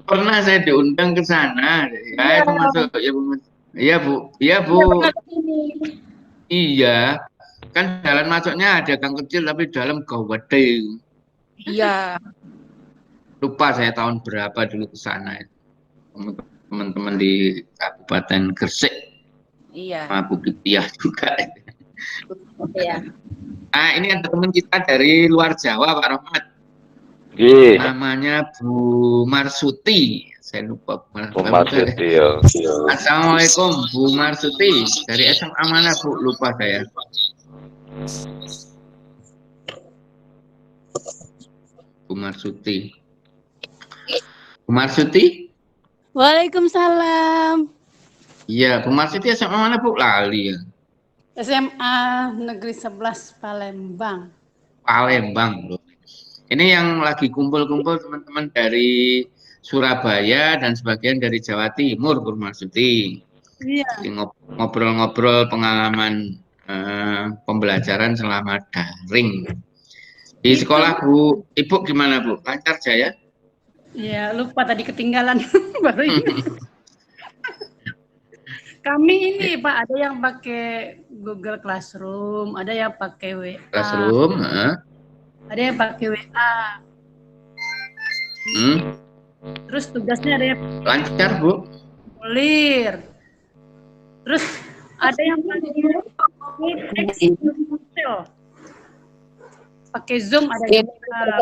Pernah saya diundang ke sana. Ya, itu masuk ya Bu. Iya, Bu. Iya, Bu. Iya, pernah kesini. Iya. Kan jalan masuknya ada gang kecil tapi dalam gede. Iya. Lupa saya tahun berapa dulu ke sana. Teman-teman di Kabupaten Gresik. Iya. Sama Bukit Tiah juga. Iya. Nah, ini ada teman kita dari luar Jawa, Pak Rahmat. Iya. Namanya Bu Marsuti. Saya lupa. Bu Marsuti ya. Assalamualaikum Bu Marsuti. Dari SMA mana Bu? Lupa saya. Bu Marsuti. Bu Marsuti? Waalaikumsalam. Iya, Bu Marsuti SMA mana Bu? Lali ya. SMA Negeri 11 Palembang. Palembang loh. Ini yang lagi kumpul-kumpul teman-teman dari Surabaya dan sebagian dari Jawa Timur, Bu Marsuti. Iya. Jadi ngobrol-ngobrol pengalaman pembelajaran selama daring. Di sekolah Bu, Ibu gimana Bu? Lancar Jaya? Iya, lupa tadi ketinggalan baru ingat. Kami ini Pak, ada yang pakai Google Classroom, ada yang pakai WA. Classroom, ada yang pakai WA. Terus tugasnya ada yang lancar Bu? formulir. Terus ada yang pakai Zoom, ada yang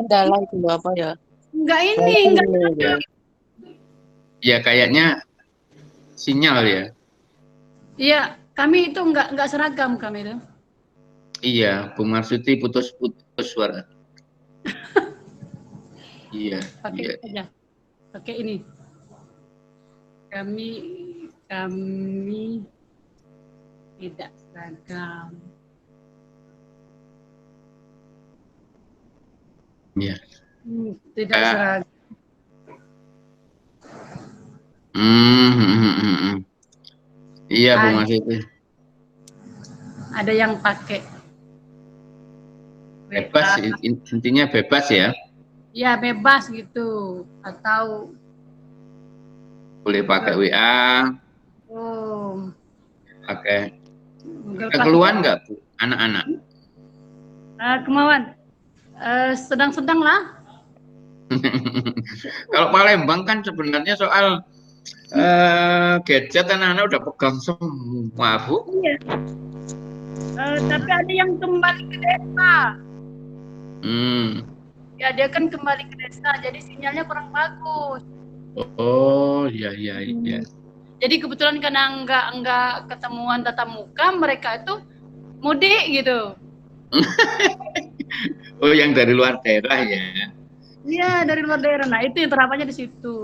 kendala itu apa ya? enggak ini, enggak. Ya kayaknya sinyal ya. Iya, kami itu enggak seragam kami itu. Iya, Bu Marsuti putus-putus suara. Iya, Pakai iya. aja. Pakai ini. Kami tidak seragam. Iya. Tidak seragam. Iya, Bu Marsuti. Ada yang pakai Bebas, intinya bebas ya. Ya bebas gitu, atau boleh pakai WA, pakai keluhan nggak Bu, anak-anak? Kemauan, sedang-sedang lah. Kalau Palembang kan sebenarnya soal gadget anak-anak udah pegang semua Bu. Iya. Tapi ada yang kembali ke desa. Ya dia kan kembali ke desa, jadi sinyalnya kurang bagus. Oh iya. Jadi kebetulan karena enggak ketemuan tatap muka, mereka itu mudik gitu. Oh yang dari luar daerah ya? Iya dari luar daerah. Nah itu yang terapannya di situ.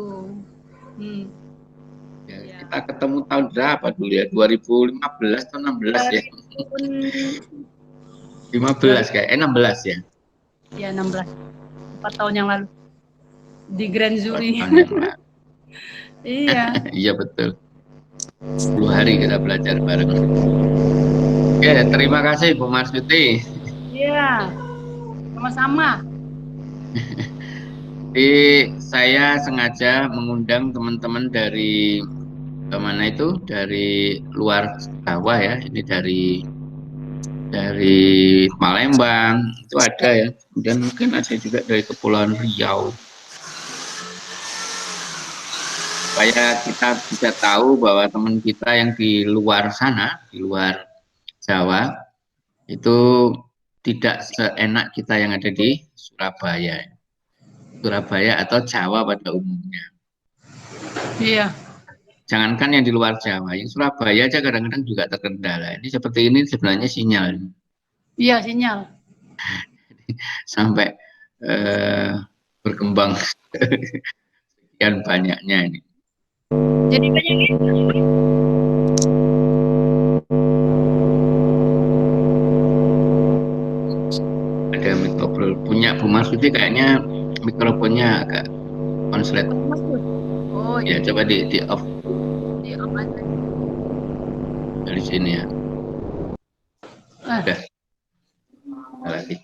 Ya, kita ketemu tahun berapa dulu ya? 2015 atau 16 ya? 15 kayak 16 ya? Ya 16. 4 tahun yang lalu di Grand Zuri. Iya. Iya betul. 10 hari kita belajar bareng. Oke, terima kasih Bu Marsuti. Iya. Sama-sama. Saya sengaja mengundang teman-teman dari mana itu? Dari luar Jawa ya. Ini dari Palembang itu ada ya. Dan mungkin ada juga dari Kepulauan Riau. Supaya kita bisa tahu bahwa teman kita yang di luar sana, di luar Jawa, itu tidak seenak kita yang ada di Surabaya atau Jawa pada umumnya. Iya. jangankan yang di luar Jawa, yang Surabaya aja kadang-kadang juga terkendala. Ini seperti ini sebenarnya sinyal Iya, sinyal. sampai berkembang sekian banyaknya ini. Jadi banyak Ada mikrofon punya Bu Marsudi, kayaknya mikrofonnya agak konslet. Oh, Ya, coba di off di off aja. dari sini ya. Ah. Udah. Lagi.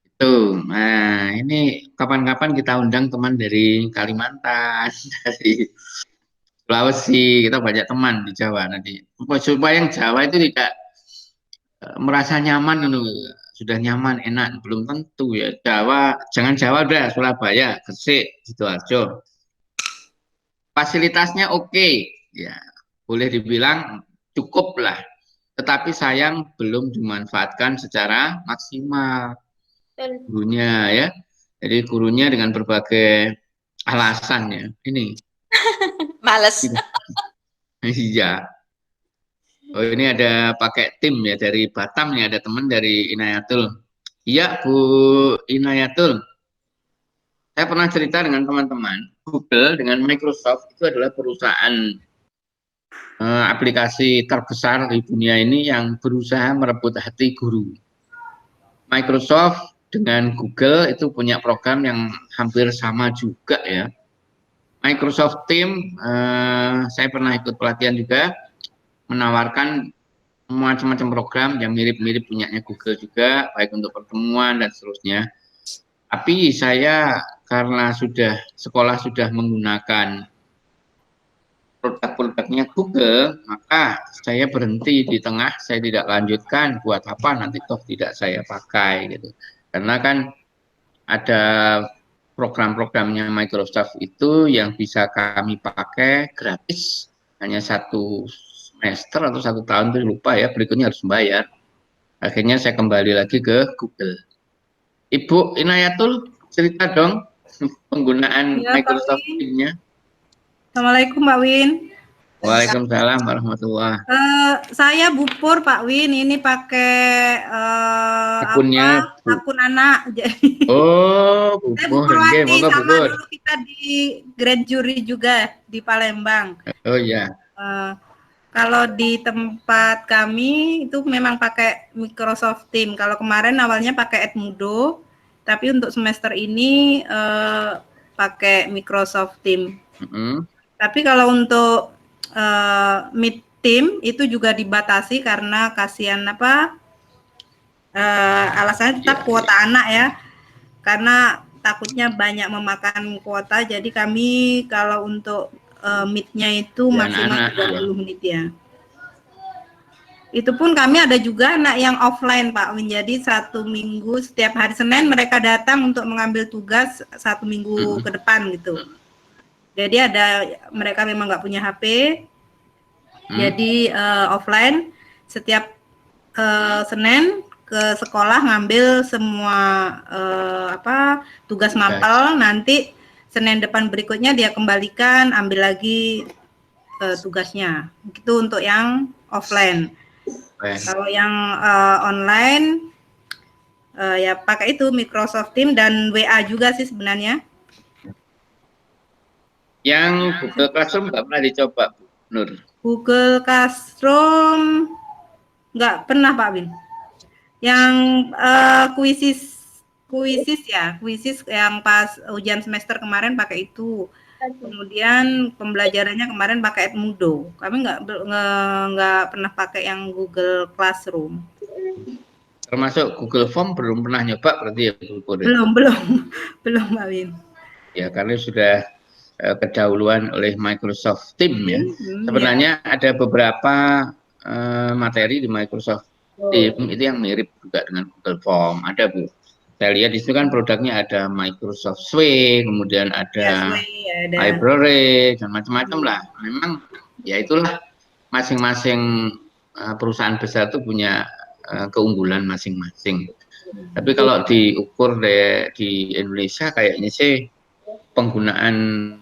Itu. Nah, ini kapan-kapan kita undang teman dari Kalimantan, dari Sulawesi. Kita banyak teman di Jawa nanti. Supaya yang Jawa itu tidak merasa nyaman, sudah nyaman, enak, belum tentu ya. Jawa, jangan Jawa udah, Surabaya, Gresik, Sidoarjo. Fasilitasnya oke, ya boleh dibilang cukup lah. Tetapi sayang belum dimanfaatkan secara maksimal gurunya ya. Jadi gurunya dengan berbagai alasan ya. Ini. Males. Iya. Oh ini ada pakai tim ya dari Batam nih, ada teman dari Inayatul. Iya Bu Inayatul. Saya pernah cerita dengan teman-teman, Google dengan Microsoft itu adalah perusahaan aplikasi terbesar di dunia ini yang berusaha merebut hati guru. Microsoft dengan Google itu punya program yang hampir sama juga ya. Microsoft Team, saya pernah ikut pelatihan juga, menawarkan macam-macam program yang mirip-mirip punyanya Google juga, baik untuk pertemuan dan seterusnya. Tapi saya karena sekolah sudah menggunakan produk-produknya Google, maka saya berhenti di tengah, saya tidak lanjutkan, buat apa nanti toh tidak saya pakai gitu. Karena kan ada program-programnya Microsoft itu yang bisa kami pakai gratis, hanya 1 semester atau 1 tahun itu lupa ya, berikutnya harus membayar. Akhirnya saya kembali lagi ke Google. Ibu Inayatul, cerita dong penggunaan Ya, Microsoft Teams-nya. Assalamualaikum Pak Win. Waalaikumsalam warahmatullahi. Saya Bupur Pak Win, ini pakai Akunnya akun anak. Jadi oh, saya Bupur, Bupurwati moga sama Bupur. dulu kita di Grand Jury juga di Palembang. Oh ya. Kalau di tempat kami itu memang pakai Microsoft Teams. Kalau kemarin awalnya pakai Edmudo, tapi untuk semester ini pakai Microsoft Teams. Tapi kalau untuk Meet Team itu juga dibatasi karena kasihan alasannya tetap kuota anak ya, karena takutnya banyak memakan kuota. Jadi kami kalau untuk Meet-nya itu maksimal 30 menit ya. Itu pun kami ada juga anak yang offline Pak, menjadi 1 minggu setiap hari Senin mereka datang untuk mengambil tugas 1 minggu ke depan gitu. Jadi mereka memang nggak punya HP, jadi offline setiap Senin ke sekolah ngambil semua tugas mapel, nanti Senin depan berikutnya dia kembalikan, ambil lagi tugasnya. Itu untuk yang offline. Kalau yang online ya pakai itu Microsoft Teams dan WA juga sih sebenarnya. Yang Google Classroom nggak pernah dicoba, Bu Nur? Google Classroom nggak pernah Pak Win. Yang kuisis yang pas ujian semester kemarin pakai itu. Kemudian pembelajarannya kemarin pakai Edmudo. Kami nggak pernah pakai yang Google Classroom. Termasuk Google Form belum pernah nyoba berarti ya Bu? Belum Pak Win. Ya karena sudah kedahuluan oleh Microsoft Teams ya. Sebenarnya ada beberapa materi di Microsoft Teams itu yang mirip juga dengan Google Form. Ada Bu. Saya lihat di situ kan produknya ada Microsoft Suite, kemudian ada library dan macam-macam lah. Memang ya itulah masing-masing perusahaan besar itu punya keunggulan masing-masing. Tapi kalau diukur di Indonesia kayaknya sih penggunaan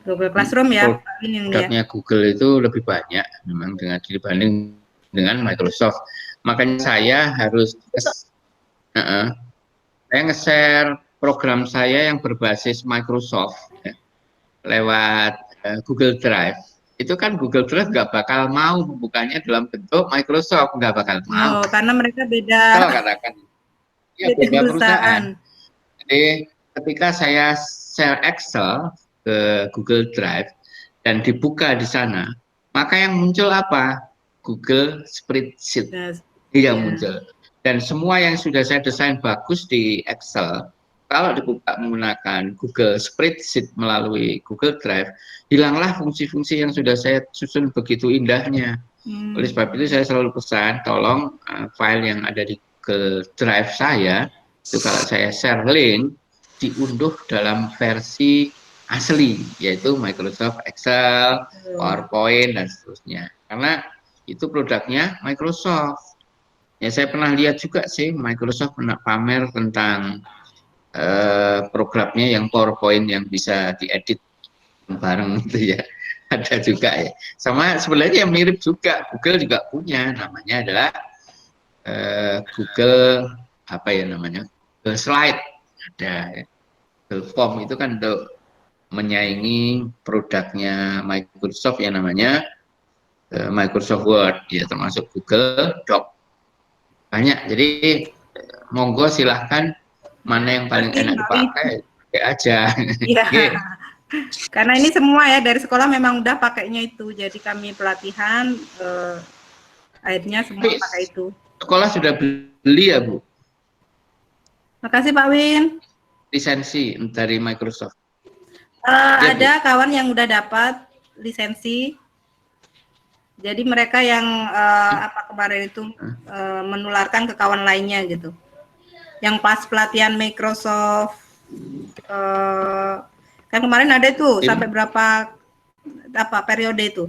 Google Classroom ya, Pak Win, ini ya. produknya Google itu lebih banyak memang dibanding dengan Microsoft. Makanya saya harus saya nge-share program saya yang berbasis Microsoft ya, lewat Google Drive. Itu kan Google Drive nggak bakal mau membukanya dalam bentuk Microsoft, nggak bakal mau. Oh, karena mereka beda. Kalau katakan, ya beda perusahaan. Jadi ketika saya share Excel ke Google Drive dan dibuka di sana, maka yang muncul apa? Google Spreadsheet yang muncul. Dan semua yang sudah saya desain bagus di Excel, kalau dibuka menggunakan Google Spreadsheet melalui Google Drive, hilanglah fungsi-fungsi yang sudah saya susun begitu indahnya. Oleh sebab itu saya selalu pesan, tolong file yang ada di Google Drive saya, itu kalau saya share link, diunduh dalam versi asli, yaitu Microsoft Excel, PowerPoint, dan seterusnya. Karena itu produknya Microsoft. Ya, saya pernah lihat juga sih, Microsoft pernah pamer tentang programnya yang PowerPoint yang bisa diedit bareng gitu ya. Ada juga ya. Sama sebenarnya yang mirip juga, Google juga punya, namanya adalah Google apa ya namanya? Google Slide. Ada ya. Google Form itu kan untuk menyaingi produknya Microsoft yang namanya Microsoft Word, ya termasuk Google Doc. Banyak, jadi monggo silahkan mana yang paling enak dipakai, pakai aja. Iya. Karena ini semua ya dari sekolah memang udah pakainya itu, jadi kami pelatihan akhirnya semua pakai itu. Sekolah sudah beli ya Bu? Makasih Pak Win. Lisensi dari Microsoft. Ada kawan yang udah dapat lisensi. Jadi mereka yang apa kemarin itu menularkan ke kawan lainnya gitu. Yang pas pelatihan Microsoft kan kemarin ada itu sampai berapa apa periode itu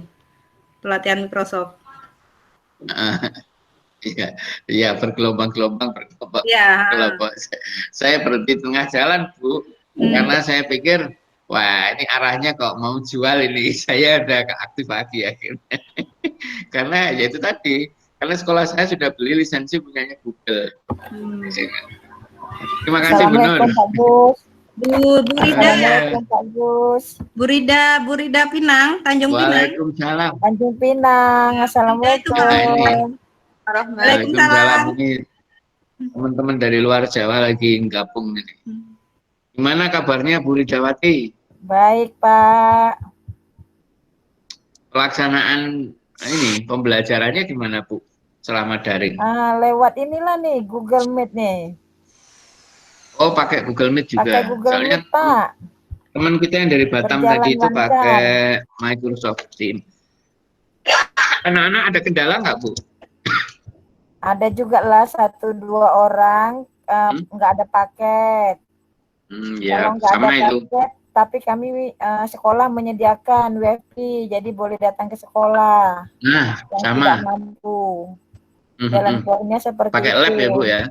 pelatihan Microsoft. Iya bergelombang-gelombang. Iya. Saya berhenti tengah jalan Bu, karena saya pikir wah ini arahnya kok mau jual ini, saya udah aktif lagi akhirnya. Karena ya itu tadi, karena sekolah saya sudah beli lisensi punyanya Google. Terima kasih Bu Nur. Bu Rida, Bu Rida Pinang, Tanjung Pinang. Waalaikumsalam. Tanjung Pinang. Assalamualaikum. Waalaikumsalam. Ini teman-teman dari luar Jawa lagi gabung ini. Gimana kabarnya Bu Ridawati? Baik Pak. Pelaksanaan ini pembelajarannya gimana Bu selama daring? Lewat inilah nih Google Meet nih. Oh pakai Google Meet juga. Pakai Google Soalnya Meet Pak. Teman kita yang dari Batam Berjalan tadi itu lancar. pakai Microsoft Teams. Anak-anak ada kendala nggak Bu? Ada juga lah 1-2 orang nggak ada paket. Ya, Kalau nggak sama ada itu. paket, tapi kami sekolah menyediakan WiFi, jadi boleh datang ke sekolah. Nah, yang sama. tidak mampu. Jalan keluarnya seperti pakai itu. lab ya Bu ya?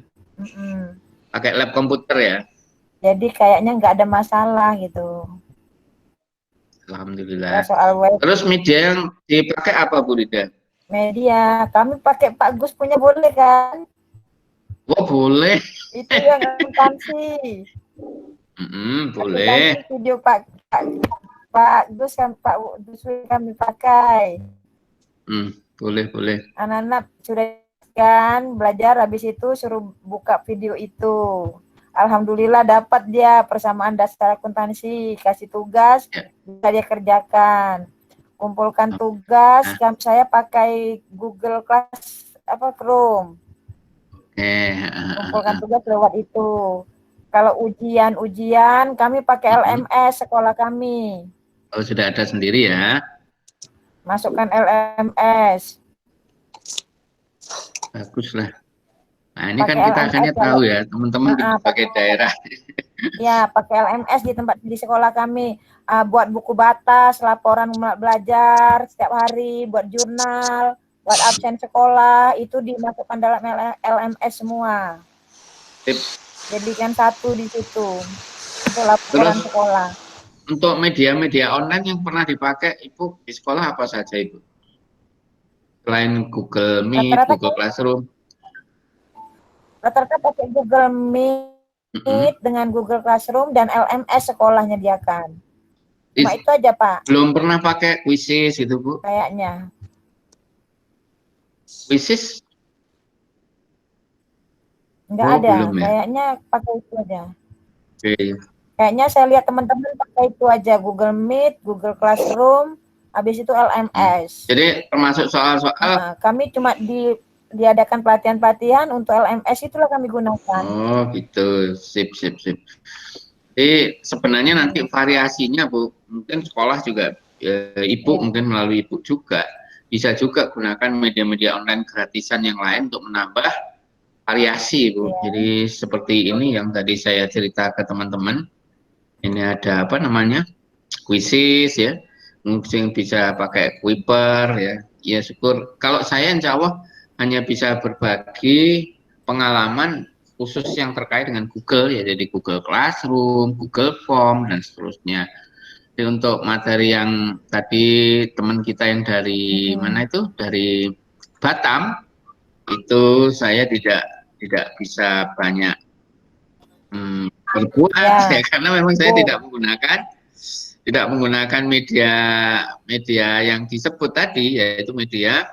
Pakai lab komputer ya? Jadi kayaknya nggak ada masalah gitu. Alhamdulillah. Soal WiFi. Terus media yang dipakai apa Bu Rida? Media, kami pakai Pak Gus punya boleh kan? Oh boleh. Itu yang akuntansi. Boleh. Akuntansi video Pak Gus kan Pak Gus kami pakai. Boleh. Anak-anak sudah kan belajar, habis itu suruh buka video itu. Alhamdulillah dapat dia persamaan dasar akuntansi, kasih tugas bisa dia kerjakan. Kumpulkan tugas, saya pakai Google Class Chrome. Kumpulkan tugas lewat itu. Kalau ujian kami pakai LMS sekolah kami. Oh sudah ada sendiri ya? Masukkan LMS. Bagus lah. Nah ini kan kita akhirnya tahu ya teman-teman di berbagai daerah. Ya pakai LMS di sekolah kami. Buat buku batas, laporan belajar setiap hari, buat jurnal, buat absen sekolah, itu dimasukkan dalam LMS semua. Jadikan satu di situ untuk laporan sekolah. untuk media-media online yang pernah dipakai Ibu di sekolah apa saja Ibu? Selain Google Meet, Rata-rata Google Classroom. Rata-rata pakai Google Meet dengan Google Classroom dan LMS sekolah nyediakan. Cuma itu aja Pak. Belum pernah pakai Quizzes itu Bu? Kayaknya. Quizzes? Enggak ada. Belum ya? Kayaknya pakai itu aja. Oke. Kayaknya saya lihat teman-teman pakai itu aja, Google Meet, Google Classroom, habis itu LMS. Jadi termasuk soal-soal. Kami cuma diadakan pelatihan-pelatihan untuk LMS itulah kami gunakan. Oh gitu, sip. Jadi sebenarnya nanti variasinya Bu, mungkin sekolah juga Ibu mungkin melalui Ibu juga bisa juga gunakan media-media online gratisan yang lain untuk menambah variasi Bu. Jadi seperti ini yang tadi saya cerita ke teman-teman. Ini ada apa namanya? Quizzes ya. Mungkin bisa pakai Quiper ya. Ya syukur. Kalau saya insya Allah hanya bisa berbagi pengalaman khusus yang terkait dengan Google ya, jadi Google Classroom, Google Form dan seterusnya. Jadi untuk materi yang tadi teman kita yang dari mana itu, dari Batam, itu saya tidak bisa banyak berbuat ya, karena memang saya tidak menggunakan media yang disebut tadi, yaitu media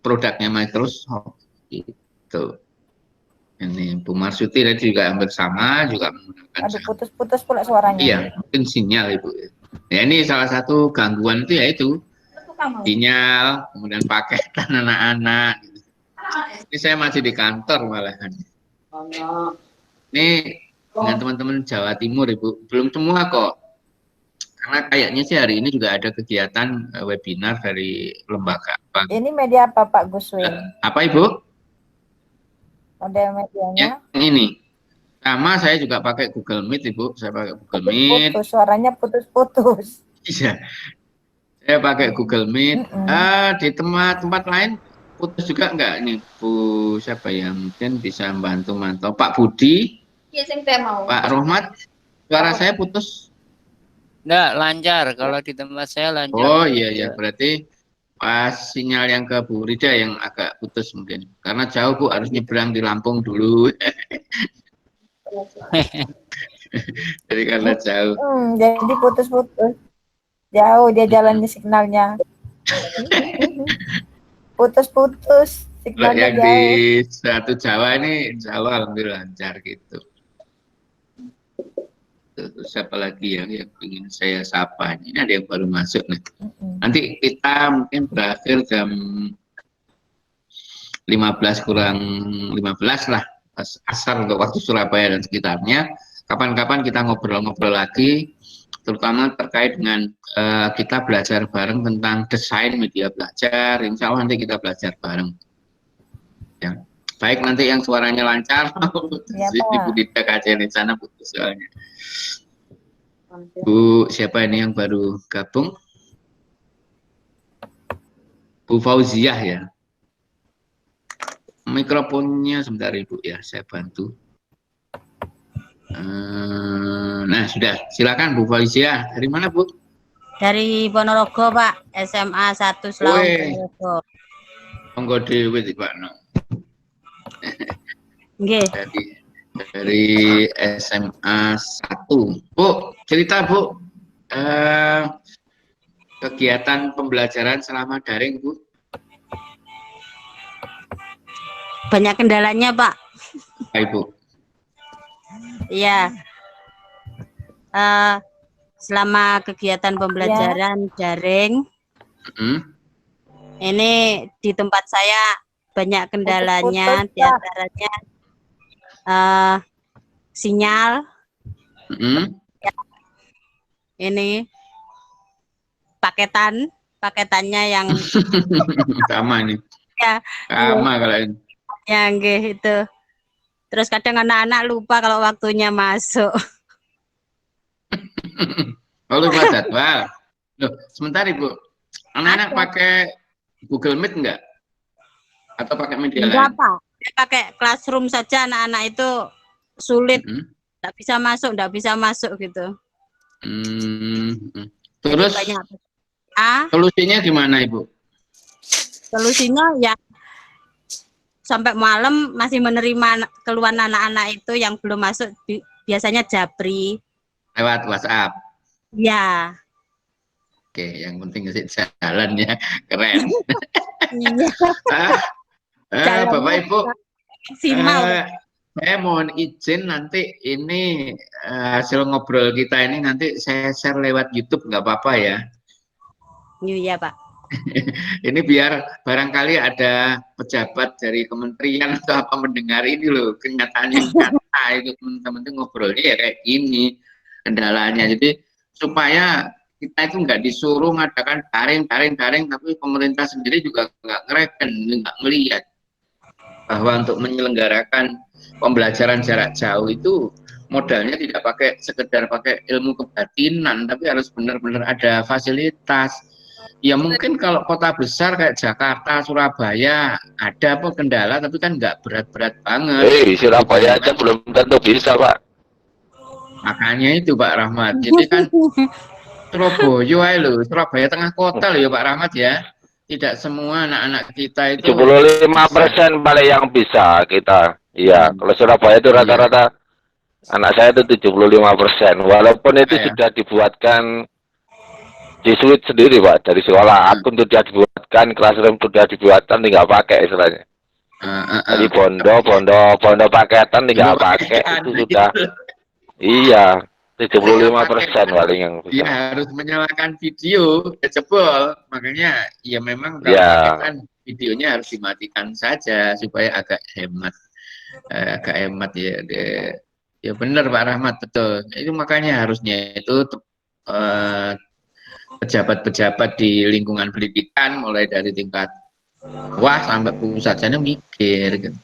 produknya Microsoft gitu. Ini Bu Marsuti tadi juga hampir sama, juga menggunakan. Aduh, putus-putus pula suaranya. Iya, mungkin sinyal Ibu. Ya ini salah satu gangguan itu yaitu sinyal, kemudian paketan anak-anak. Ini saya masih di kantor malahan. Ini dengan teman-teman Jawa Timur Ibu, belum semua kok. Karena kayaknya sih hari ini juga ada kegiatan webinar dari lembaga. Ini media apa Pak Guswin? Apa Ibu? Model medianya? Yang ini. Sama saya juga pakai Google Meet Ibu, saya pakai Google Meet. Putus, suaranya putus-putus. Iya. Saya pakai Google Meet. Di tempat lain putus juga enggak nih Bu, siapa ya? Mungkin bisa membantu mantau. Pak Budi, Pak Rohmat, suara saya putus? Enggak, lancar. Kalau di tempat saya lancar. Oh iya, berarti pas sinyal yang ke Bu Rida yang agak putus mungkin. Karena jauh Bu, harus nyebrang di Lampung dulu. Jadi karena jauh. Jadi putus-putus. Jauh dia jalannya signalnya. Putus-putus signalnya yang jauh. Di satu Jawa ini insya Allah alhamdulillah lancar gitu. Terus siapa lagi yang ingin saya sapa? Ini ada yang baru masuk nih. Nanti kita mungkin berakhir jam 15 kurang 15 lah, asar untuk waktu Surabaya dan sekitarnya. Kapan-kapan kita ngobrol-ngobrol lagi, terutama terkait dengan kita belajar bareng tentang desain media belajar. Insya Allah nanti kita belajar bareng. Ya. Baik, nanti yang suaranya lancar, ya, Ibu Dita kajian di sana putus soalnya. Bu, siapa ini yang baru gabung? Bu Fauziah ya. Mikrofonnya sebentar Ibu ya, saya bantu. Nah sudah, silakan Bu Fauziah. Dari mana Bu? Dari Ponorogo Pak, SMA 1 Selaung Ponorogo. Monggo dhewe Pak. Nggih. Dari SMA 1. Bu, cerita Bu. Kegiatan pembelajaran selama daring Bu. Banyak kendalanya Pak. Ibu. Iya. Selama kegiatan pembelajaran daring, ini di tempat saya banyak kendalanya, diantaranya sinyal. Ya, ini paketannya yang sama nih. Ya, sama kalau ini. Ya, itu. Terus kadang anak-anak lupa kalau waktunya masuk. Oh, lupa jadwal. Loh, sebentar Ibu. Anak-anak pakai Google Meet enggak? Atau pakai media lain? Enggak, Pak. Dia pakai Classroom saja, anak-anak itu sulit nggak bisa masuk gitu. Terus banyak. Solusinya gimana Ibu? Solusinya ya sampai malam masih menerima keluhan anak-anak itu yang belum masuk, biasanya japri. Lewat WhatsApp? Ya. Oke, yang penting jalan ya, keren. Iya. Bapak Ibu, maksimal. saya mohon izin nanti ini hasil ngobrol kita ini nanti saya share lewat YouTube, nggak apa-apa ya? Iya Pak. Ini biar barangkali ada pejabat dari kementerian atau apa mendengar ini loh, kenyataan yang nyata itu teman-teman itu ngobrolnya ya kayak gini kendalanya. Jadi supaya kita itu nggak disuruh ngadakan daring, tapi pemerintah sendiri juga nggak ngereken, nggak ngelihat bahwa untuk menyelenggarakan pembelajaran jarak jauh itu modalnya tidak sekedar pakai ilmu kebatinan, tapi harus benar-benar ada fasilitas. Ya mungkin kalau kota besar kayak Jakarta, Surabaya ada apa kendala, tapi kan nggak berat-berat banget. Surabaya aja belum tentu bisa Pak. Makanya itu Pak Rahmat. Jadi kan Surabaya tengah kota loh ya Pak Rahmat ya. Tidak semua anak-anak kita itu 75% paling yang bisa kita. Iya, kalau Surabaya itu rata-rata anak saya itu 75%. Walaupun itu sudah dibuatkan Jesuit sendiri Pak, dari sekolah akun sudah dibuatkan, classroom sudah dibuatkan, tinggal pakai istilahnya. Jadi bondo paketan tinggal pakai itu sudah. Iya, 75% paling yang bisa. Dia harus menyalakan video, jebol. Makanya ya memang kalau kan videonya harus dimatikan saja supaya agak hemat. Ya benar Pak Rahmat, betul. Itu makanya harusnya itu pejabat-pejabat di lingkungan pendidikan mulai dari tingkat bawah sampai pusat sana mikir gitu.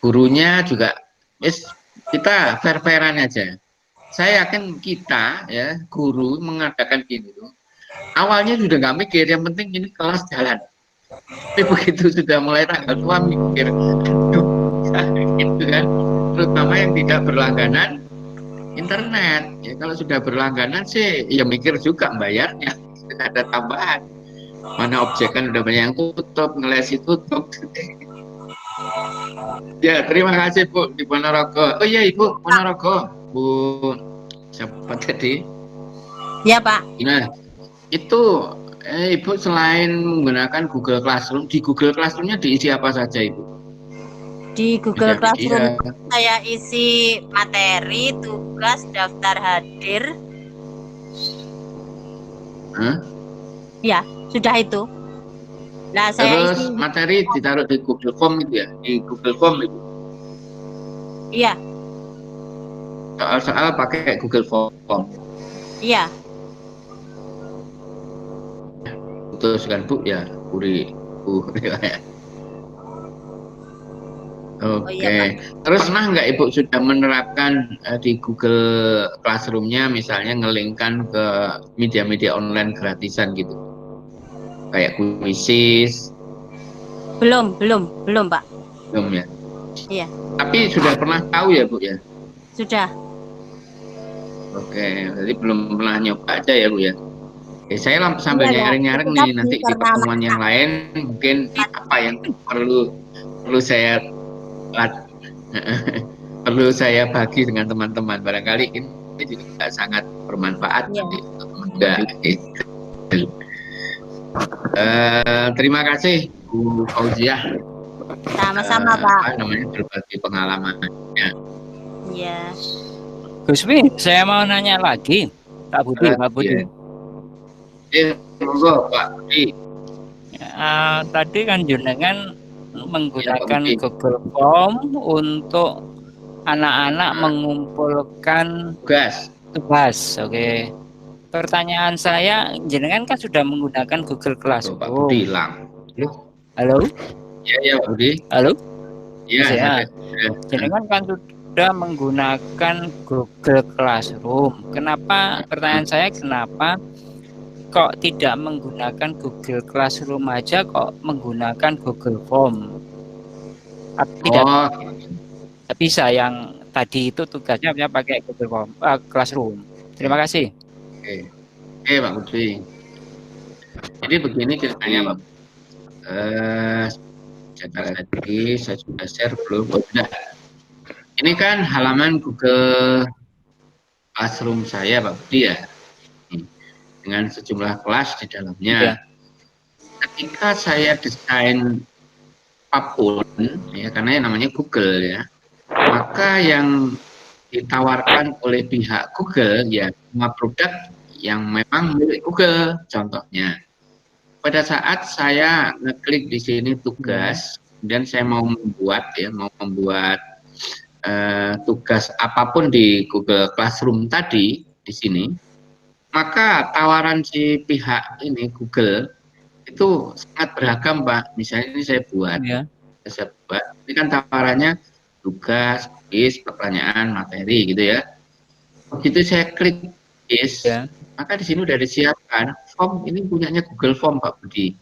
Gurunya juga kita fair-fairan aja. Saya yakin kita ya guru mengadakan gini tuh awalnya sudah nggak mikir, yang penting ini kelas jalan. Tapi begitu sudah mulai tanggal tua mikir gitu kan, terutama yang tidak berlangganan internet. Ya kalau sudah berlangganan sih ya mikir juga bayarnya, ada tambahan. Mana objek kan udah banyak yang tutup, ngelesi tutup. Ya terima kasih Bu di Ponorogo. Oh iya Ibu Ponorogo, Bu siapa tadi? Ya Pak. Nah itu Ibu selain menggunakan Google Classroom, di Google Classroom-nya diisi apa saja Ibu? Di Google Classroom saya isi materi, tugas, daftar hadir. Ya, sudah itu. Nah, saya terus materi ditaruh di Google Form itu ya, di Google Form itu. Iya. Soal-soal pakai Google Form. Iya. Terus kan Bu ya, Puri ya. Oke. Terus pernah nggak Ibu sudah menerapkan di Google Classroom-nya misalnya ngelingkan ke media-media online gratisan gitu? Kayak Quizzes? Belum Pak. Belum ya? Iya. Tapi sudah pernah tahu ya Bu ya? Sudah. Oke, jadi belum pernah nyoba aja ya Bu ya? Saya sambil nyaring-nyaring nih, nanti di pertemuan yang lain mungkin apa yang perlu saya bagi dengan teman-teman, barangkali ini juga sangat bermanfaat nanti juga. Terima kasih Bu Fauziah. Sama-sama Pak. Namanya berbagi pengalamannya. Iya. Gusmi, saya mau nanya lagi, Pak Budi. Monggo Pak Budi. Tadi kan jenengan menggunakan Google Form untuk anak-anak mengumpulkan tugas. Oke. Pertanyaan saya, jenengan kan sudah menggunakan Google Classroom. Pak Budi hilang. Halo? Iya Pak Budi. Halo? Iya. Jenengan kan sudah menggunakan Google Classroom. Pertanyaan saya kenapa kok tidak menggunakan Google Classroom aja, kok menggunakan Google Form? Tidak bisa yang tadi itu tugasnya pakai Google Form, Classroom. Terima kasih. Oke, oke Pak Budi. Jadi begini ceritanya Pak. Tadi saya sudah share belum? Oh, sudah. Ini kan halaman Google Classroom saya Pak Budi ya, dengan sejumlah kelas di dalamnya. Ya. Ketika saya desain apapun, ya karena yang namanya Google ya, maka yang ditawarkan oleh pihak Google ya semua produk yang memang milik Google. Contohnya, pada saat saya ngeklik di sini tugas, dan saya mau membuat tugas apapun di Google Classroom tadi di sini, maka tawaran si pihak ini Google itu sangat beragam Pak. Misalnya ini saya buat, ini kan tawarannya tugas, quiz, pertanyaan, materi gitu ya. Begitu saya klik quiz, maka di sini udah disiapkan form, ini punyanya Google Form Pak Budi.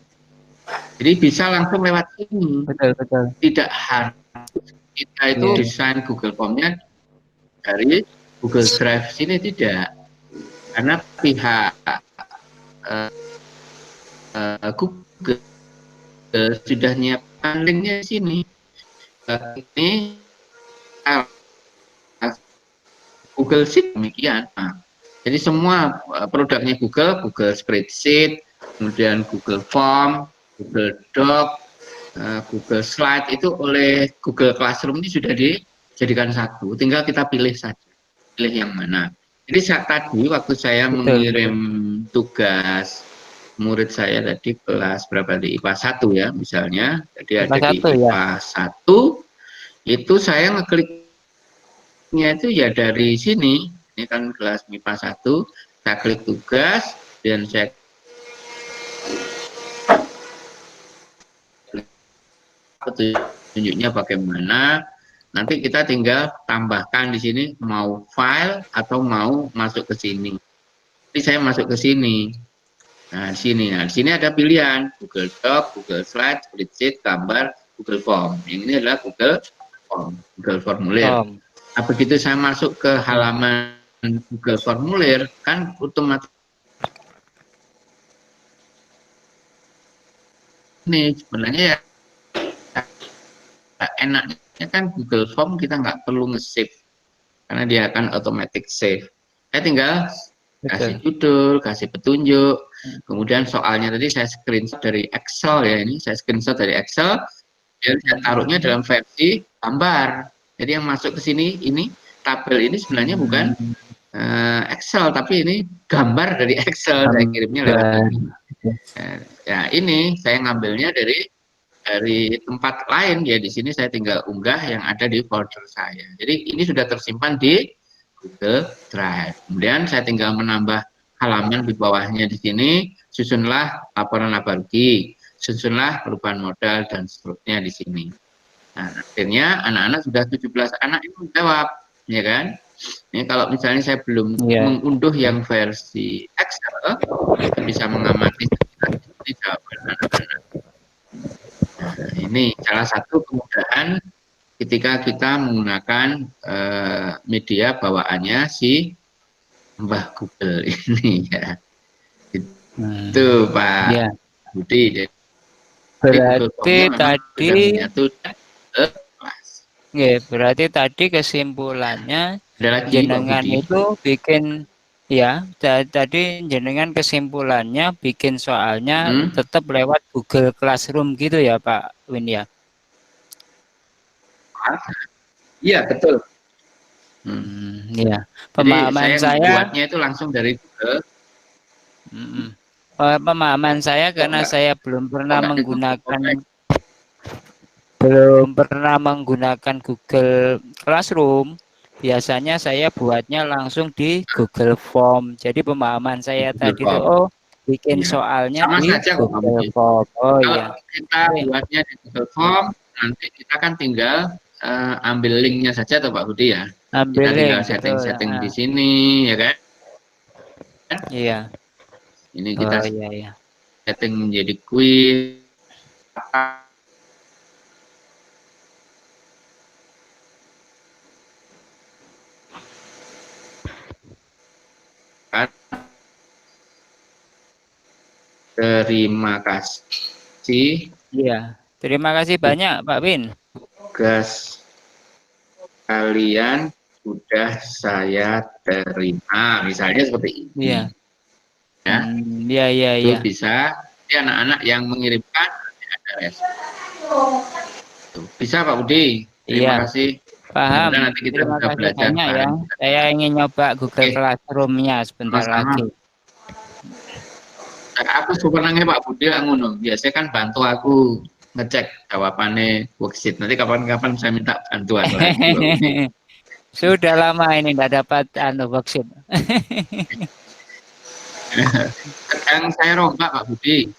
Jadi bisa langsung lewat sini. Betul. Tidak harus kita itu desain Google Form-nya dari Google Drive sini, tidak. Karena pihak Google sudah nyiapkan linknya di sini. Ini Google Sheet demikian. Nah, jadi semua produknya Google Spreadsheet, kemudian Google Form, Google Doc, Google Slide itu oleh Google Classroom ini sudah dijadikan satu. Tinggal kita pilih saja, pilih yang mana. Jadi tadi waktu saya mengirim tugas murid saya tadi kelas berapa di IPA 1 ya misalnya, jadi ada di IPA 1 itu saya ngekliknya itu ya dari sini, ini kan kelas MIPA 1, saya klik tugas dan saya petunjuknya bagaimana, nanti kita tinggal tambahkan di sini mau file atau mau masuk ke sini. Jadi saya masuk ke sini. Nah, di sini ada pilihan Google Doc, Google Slide, Spreadsheet, gambar, Google Form. Yang ini adalah Google Form, Google Formulir. Nah, begitu saya masuk ke halaman Google Formulir, kan otomatis ini sebenarnya ya enaknya kan Google Form kita nggak perlu nge-save karena dia akan automatic save. Saya tinggal kasih judul, kasih petunjuk, kemudian soalnya tadi saya screenshot dari Excel ya, ini saya screenshot dari Excel dan saya taruhnya dalam versi gambar. Jadi yang masuk ke sini ini tabel ini sebenarnya bukan Excel tapi ini gambar dari Excel, saya kirimnya lewat ini. Ya ini saya ngambilnya dari tempat lain ya, di sini saya tinggal unggah yang ada di folder saya. Jadi ini sudah tersimpan di Google Drive. Kemudian saya tinggal menambah halaman di bawahnya di sini, susunlah laporan laba rugi, susunlah perubahan modal dan seterusnya di sini. Nah, akhirnya anak-anak sudah 17 anak itu menjawab, ya kan? Ini kalau misalnya saya belum mengunduh yang versi Excel, kita bisa mengamati seperti jawaban anak-anak. Nah, ini salah satu kemudahan ketika kita menggunakan media bawaannya si Mbah Google ini ya. Itu Pak Budi. Berarti tadi kesimpulannya jenengan itu bikin tadi jenengan kesimpulannya bikin soalnya tetap lewat Google Classroom gitu ya Pak Win ya. Iya betul. Iya, pemahaman saya buatnya itu langsung dari Google. Pemahaman saya karena saya belum pernah menggunakan Google Classroom. Biasanya saya buatnya langsung di Google Form. Jadi pemahaman saya tadi itu bikin soalnya sama di saja Google Form. Kalau kita buatnya di Google Form, nanti kita kan tinggal ambil linknya saja tuh Pak Budi ya. Kita tinggal setting-setting di sini ya kan. Iya. Ini kita setting menjadi quiz. Terima kasih. Iya, terima kasih banyak Pak Win. Tugas kalian sudah saya terima, misalnya seperti ini. Iya. Ya, Iya. itu bisa. Anak-anak yang mengirimkan ada respon. Bisa Pak Budi. Terima kasih. Paham. Nanti kita Terima bisa kasih belajar banyak ya. bareng. Saya ingin nyoba Google Classroom-nya sebentar Sama-sama. lagi. Aku super nangis Pak Budi ngono. Biasanya kan bantu aku ngecek jawabannya worksheet. Nanti kapan-kapan saya minta bantuan lagi. Sudah lama ini nggak dapat worksheet. Sekarang saya rombak Pak Budi.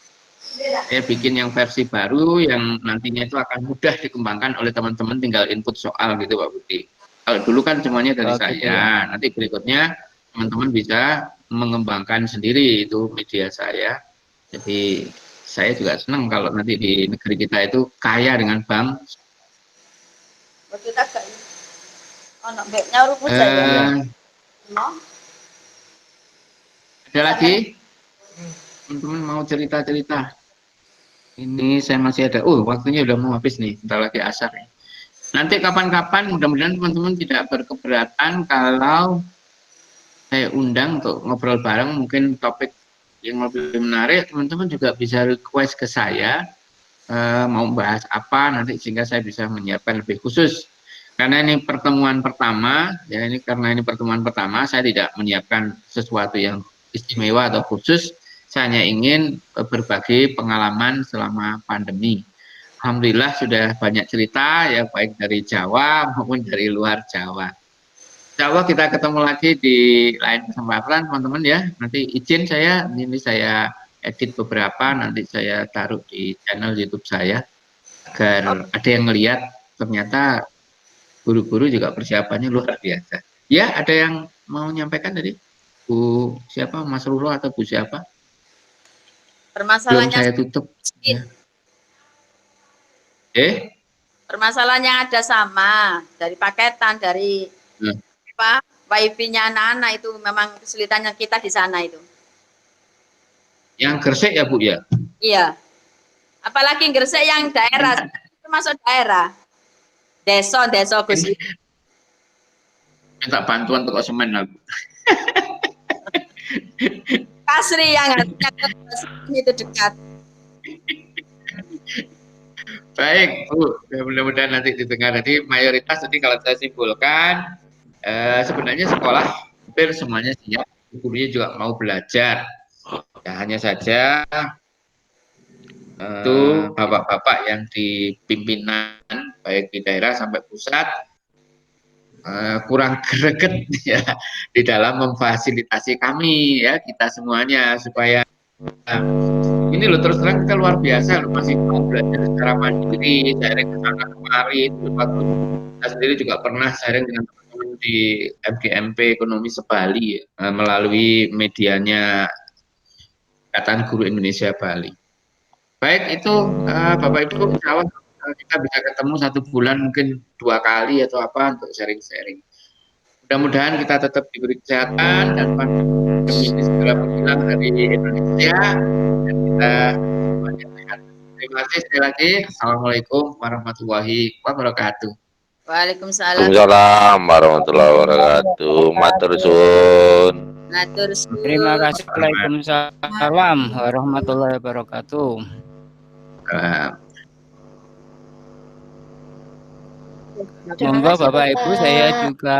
Saya bikin yang versi baru yang nantinya itu akan mudah dikembangkan oleh teman-teman, tinggal input soal gitu Pak Budi. Kalau dulu kan semuanya dari saya. Nanti berikutnya teman-teman bisa mengembangkan sendiri itu media saya. Jadi saya juga senang kalau nanti di negeri kita itu kaya dengan bank. Ada lagi? Teman-teman mau cerita-cerita? Ini saya masih ada. Waktunya udah mau habis nih. Bentar lagi asar. Nanti kapan-kapan mudah-mudahan teman-teman tidak berkeberatan kalau saya undang untuk ngobrol bareng, mungkin topik yang lebih menarik, teman-teman juga bisa request ke saya mau bahas apa nanti sehingga saya bisa menyiapkan lebih khusus. Karena ini pertemuan pertama, ya karena ini pertemuan pertama, saya tidak menyiapkan sesuatu yang istimewa atau khusus. Saya hanya ingin berbagi pengalaman selama pandemi. Alhamdulillah sudah banyak cerita ya, baik dari Jawa maupun dari luar Jawa. Insya Allah kita ketemu lagi di lain kesempatan teman-teman ya. Nanti izin saya, ini saya edit beberapa, nanti saya taruh di channel YouTube saya agar ada yang ngelihat ternyata guru-guru juga persiapannya luar biasa. Ya, ada yang mau nyampaikan tadi? Bu siapa? Mas Rulo atau Bu siapa? Permasalahannya belum saya tutup. Ya. Permasalahannya ada sama dari paketan dari wifi-nya anak-anak itu memang kesulitannya kita di sana itu. Yang Gresik ya Bu ya? Iya. Apalagi Gresik yang daerah, termasuk daerah. Desa Gus. Minta bantuan untuk semen aku. Kasri yang itu dekat. Baik Bu, mudah-mudahan nanti didengar. Jadi mayoritas nanti kalau saya simpulkan sebenarnya sekolah hampir semuanya siap, gurunya juga mau belajar. Ya, hanya saja itu bapak-bapak yang di pimpinan baik di daerah sampai pusat kurang greget ya di dalam memfasilitasi kami ya kita semuanya supaya ini loh terus terang kita luar biasa loh, masih mau belajar secara mandiri, sharing ke sana kemari. Waktu saya sendiri juga pernah sharing dengan teman-teman di MGMP Ekonomi Sebali melalui medianya Ikatan Guru Indonesia Bali. Baik itu Bapak Ibu, insya Allah kita bisa ketemu 1 bulan mungkin 2 kali atau apa untuk sharing-sharing. Mudah-mudahan kita tetap diberi kesehatan dan pandemi ini segera menghilang dari Indonesia dan kita semuanya sehat. Terima kasih sekali lagi. Assalamualaikum warahmatullahi wabarakatuh. Waalaikumsalam. Waalaikumsalam warahmatullahi wabarakatuh. Matur suwun. Terima kasih. Waalaikumsalam warahmatullahi wabarakatuh. Monggo Bapak Ibu, saya juga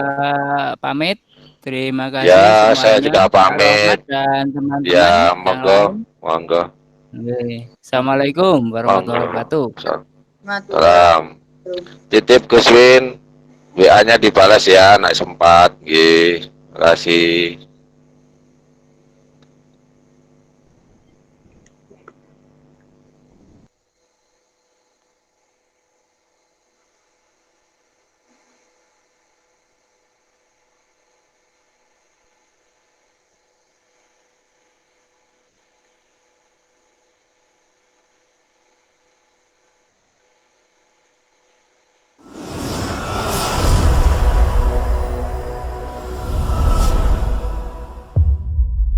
pamit. Terima kasih Ya, semuanya. saya juga pamit. Dan teman-teman. Ya, monggo. Assalamualaikum warahmatullahi wabarakatuh. Salam. Titip Gus Win, WA-nya dibalas ya, nak sempat. Terima kasih.